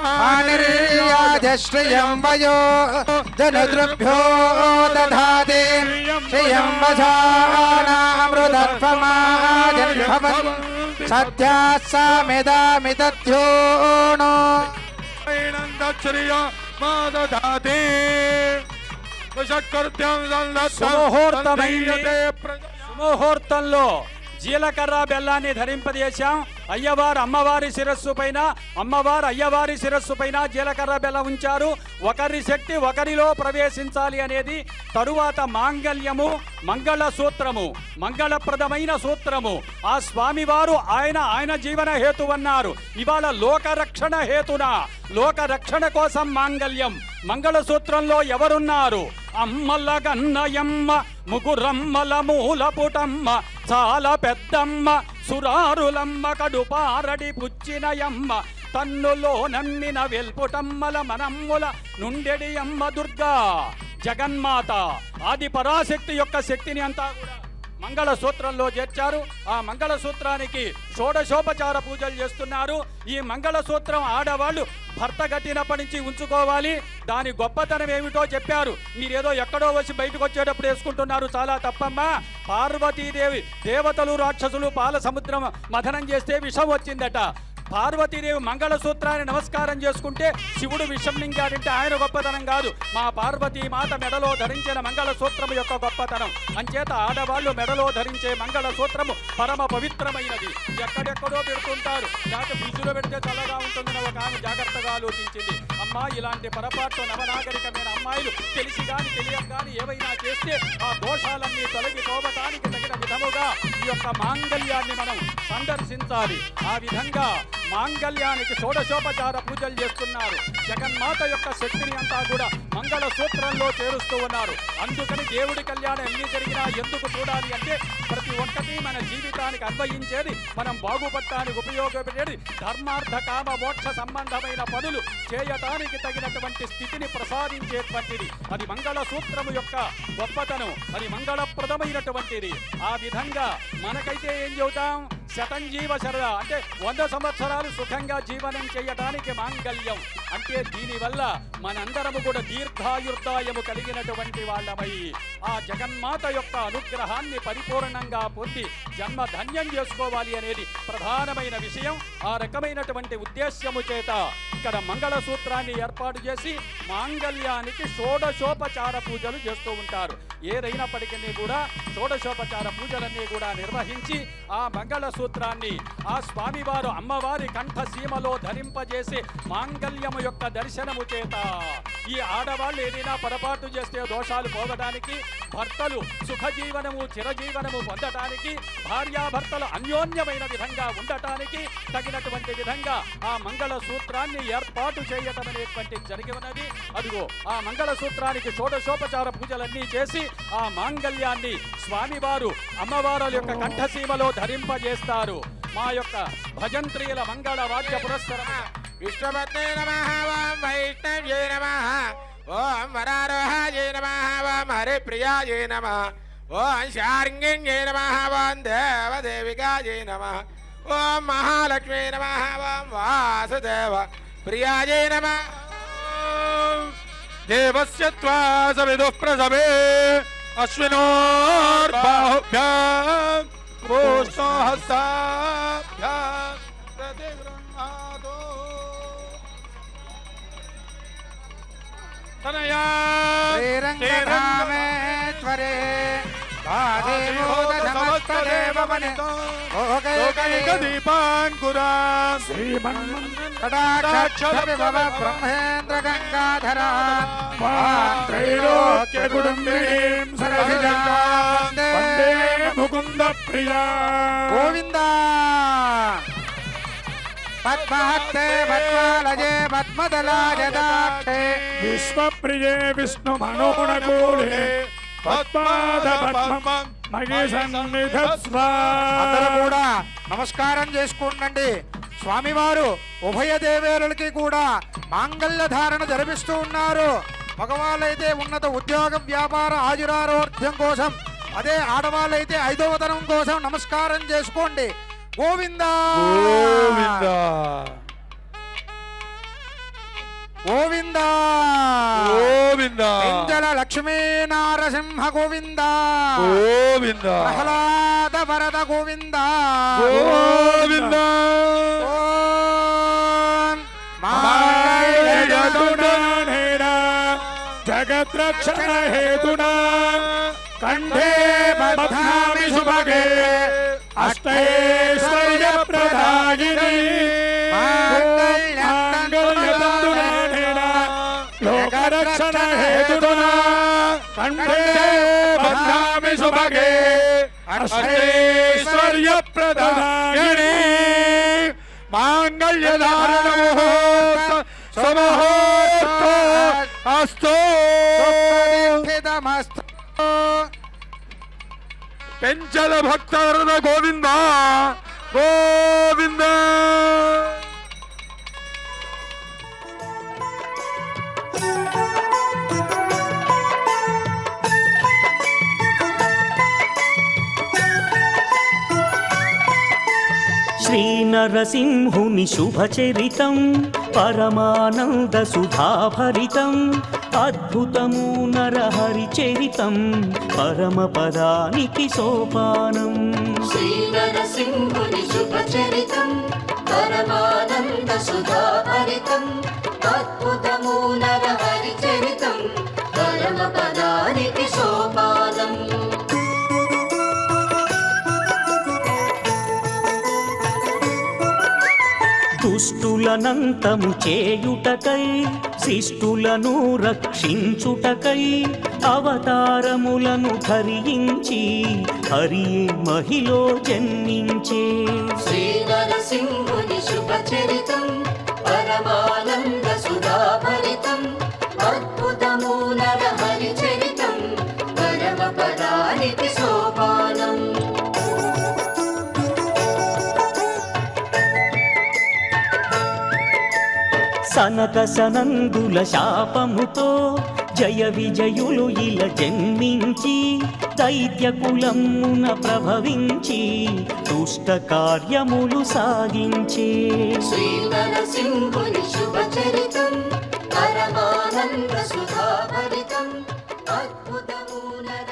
శ్రియం వయో జనదృభ్యో దధాతి శ్రియం వశానామృతత్వమాజన్భవన్ సద్యా సామిదామితధ్యోణో శ్రియ మాదధాతి సుముహూర్తంలో జీలకర్ర బెల్లాన్ని ధరింపజేశాం. అయ్యవారు అమ్మవారి శిరస్సు పైన అమ్మవారు అయ్యవారి శిరస్సు పైన జీలకర్ర బెల్లం ఉంచారు. ఒకరి శక్తి ఒకరిలో ప్రవేశించాలి అనేది. తరువాత మాంగళ్యము మంగళ సూత్రము మంగళప్రదమైన సూత్రము. ఆ స్వామివారు ఆయన జీవన హేతువన్నారు. ఇవాళ లోకరక్షణ హేతున లోకరక్షణ కోసం మాంగళ్యం మంగళ సూత్రంలో ఎవరున్నారు? అమ్మల గన్నయమ్మ ముగురమ్మల మూలపుటమ్మ చాలా పెద్దమ్మ సురారులమ్మ కడుపారడి పుచ్చినయమ్మ తన్నులో నమ్మిన వెల్పుటమ్మల మనమ్ముల నుండెడి అమ్మ దుర్గా జగన్మాత ఆది పరాశక్తి యొక్క శక్తిని అంతా కూడా మంగళసూత్రంలో చేర్చారు. ఆ మంగళసూత్రానికి షోడశోపచార పూజలు చేస్తున్నారు. ఈ మంగళసూత్రం ఆడవాళ్ళు భర్త కట్టినప్పటి నుంచి ఉంచుకోవాలి. దాని గొప్పతనం ఏమిటో చెప్పారు. మీరేదో ఎక్కడో వచ్చి బయటకు వచ్చేటప్పుడు వేసుకుంటున్నారు, చాలా తప్పమ్మా. పార్వతీదేవి దేవతలు రాక్షసులు పాల సముద్రం మథనం చేస్తే విషం వచ్చిందట. పార్వతీదేవి మంగళసూత్రాన్ని నమస్కారం చేసుకుంటే శివుడు విషం మింగాడంటే ఆయన గొప్పతనం కాదు, మా పార్వతీ మాత మెడలో ధరించిన మంగళసూత్రము యొక్క గొప్పతనం. అంచేత ఆడవాళ్ళు మెడలో ధరించే మంగళసూత్రము పరమ పవిత్రమైనది. ఎక్కడెక్కడో పెడుతుంటారు, లేకపోతే ఫ్రిడ్జ్లో పెడితే చల్లగా ఉంటుందని ఒక ఆమె జాగ్రత్తగా ఆలోచించింది. అమ్మా, ఇలాంటి పొరపాట్లు నవనాగరికమైన అమ్మాయిలు తెలిసి కానీ తెలియక కానీ ఏవైనా చేస్తే ఆ దోషాలన్నీ తొలగిపోవటానికి తగిన విధముగా ఈ యొక్క మాంగళ్యాన్ని మనం సందర్శించాలి. ఆ విధంగా మాంగళ్యానికి షోడశోపచార పూజలు చేస్తున్నారు. జగన్మాత యొక్క శక్తిని అంతా కూడా మంగళ సూత్రంలో చేరుస్తూ ఉన్నారు. అందుకని దేవుడి కళ్యాణం ఎన్ని జరిగినా ఎందుకు చూడాలి అంటే ప్రతి ఒక్కటి మన జీవితానికి అన్వయించేది, మనం బాగుపడటానికి ఉపయోగపడేది, ధర్మార్థ కామ మోక్ష సంబంధమైన పనులు చేయటానికి తగినటువంటి స్థితిని ప్రసాదించేటువంటిది. అది మంగళ సూత్రము యొక్క గొప్పతనం, అది మంగళప్రదమైనటువంటిది. ఆ విధంగా మనకైతే ఏం చెబుతాం, శతంజీవ శరద అంటే 100 సంవత్సరాలు సుఖంగా జీవనం చేయడానికి మాంగళ్యం అంటే దీనివల్ల మనందరము కూడా దీర్ఘాయుర్దాయము కలిగినటువంటి వాళ్ళమై ఆ జగన్మాత యొక్క అనుగ్రహాన్ని పరిపూర్ణంగా పొంది జన్మ ధన్యం చేసుకోవాలి అనేది ప్రధానమైన విషయం. ఆ రకమైనటువంటి ఉద్దేశ్యము చేత ఇక్కడ మంగళసూత్రాన్ని ఏర్పాటు చేసి మాంగళ్యానికి షోడశోపచార పూజలు చేస్తూ ఉంటారు. ఏదైనప్పటికీ కూడా షోడశోపచార పూజలన్నీ కూడా నిర్వహించి ఆ మంగళసూత్రాన్ని ఆ స్వామివారు అమ్మవారి కంఠసీమలో ధరింపజేసి మాంగళ్యము యొక్క దర్శనము చేత ఈ ఆడవాళ్ళు ఏదైనా పొరపాటు చేస్తే దోషాలు పోవడానికి, భర్తలు సుఖజీవనము చిరజీవనము పొందటానికి, భార్యాభర్తలు అన్యోన్యమైన విధంగా ఉండటానికి తగినటువంటి విధంగా ఆ మంగళ సూత్రాన్ని ఏర్పాటు చేయటం అనేటువంటి జరిగి ఉన్నది. అదిగో ఆ మంగళ సూత్రానికి షోడశోపచార పూజలన్నీ చేసి ఆ మాంగళ్యాన్ని స్వామివారు అమ్మవారుల యొక్క కంఠసీమలో ధరింపజేస్తారు. మా యొక్క భజంత్రీల మంగళ వాద్య పురస్సరం విష్ణుపత్నే నమః, ఓం వైష్ణవ్యే నమః, ఓం వరారోహాయే నమః, ఓం హరిప్రియాయే నమః, ఓం శార్ంగిణ్యే నమః, ఓం దేవదేవికాయే నమః, ఓం మహాలక్ష్మీ నమః, ఓం వాసుదేవ ప్రియాయే నమః. దేవస్య త్వా సవిదుః ప్రసవే అశ్వినోర్బాహుభ్యాం పూష్ణోహస్తాభ్యాం ప్రతిగృహ్ణాతో తనయా శ్రీరంగధామేశ్వరే దీపాంకురాం బ్రహ్మేంద్ర గంగాధరా త్రైలోక్య కుటుంబినీం సరసిజాం వందే ముకుంద ప్రియా గోవింద పద్మహస్తే పద్మాలజే పద్మదలాజదాక్షే విశ్వప్రియే విష్ణు మనోహనకూలే పద్మాద పద్మం మగిసన్నిధస్వా. అందరూ కూడా నమస్కారం చేసుకుంటండి. స్వామివారు ఉభయ దేవేరులకి కూడా మాంగళ్య ధారణ జరిపిస్తూ ఉన్నారు. మగవాళ్ళైతే ఉన్నత ఉద్యోగం వ్యాపార ఆయురారోగ్యం కోసం, అదే ఆడవాళ్ళైతే 5వ తరం కోసం నమస్కారం చేసుకోండి. గోవిందా గోవిందా గోవిందా గోవిందా పింజల లక్ష్మీ నారసింహ గోవిందా గోవిందా ప్రహ్లాద వరద గోవిందా గోవిందా ఓం మాంగళ్యదుడానేన జగద్రక్షణ హేతునా కంఠే బధ్నామి శుభగే అష్టైశ్వర్య ప్రదాయిని మాంగళ్యదుడానేన లోకరక్షణ హేతునా కంఠే బధ్నామి శుభగే అష్టైశ్వర్య ప్రదాయిని మాంగళ్యధారణ ముహూర్త సమహూర్త అస్తు పెంచల భక్తరణ గోవింద గోవింద. శ్రీనరసింహుని శుభచరితం పరమానంద సుధాభరితం అద్భుతము నరహరి చరితం పరమపదానికి సోపానం. శ్రీనరసింహుని శుభచరితం పరమానంద సుధాభరితం అద్భుతము నరహరి చరితం పరమపదానికి సోపానం. దుష్టులనంతము చేయుటకై శిష్టులను రక్షించుటకై అవతారములను ధరించి హరియే మహిలో జన్మించే. శ్రీనరసింహుని శుభచరితం పరమానంద సుధాభరితం అద్భుతము నరహరి చరితం పరమపదానికి సోపానం. సనక సనందుల శాపముతో జయ విజయులు ఇలా జన్మించి దైత్య కులమున ప్రభవించి దుష్ట కార్యములు సాగించే. శ్రీనరసింహుని శుభచరితం పరమానంద సుధాభరితం అద్భుతము నర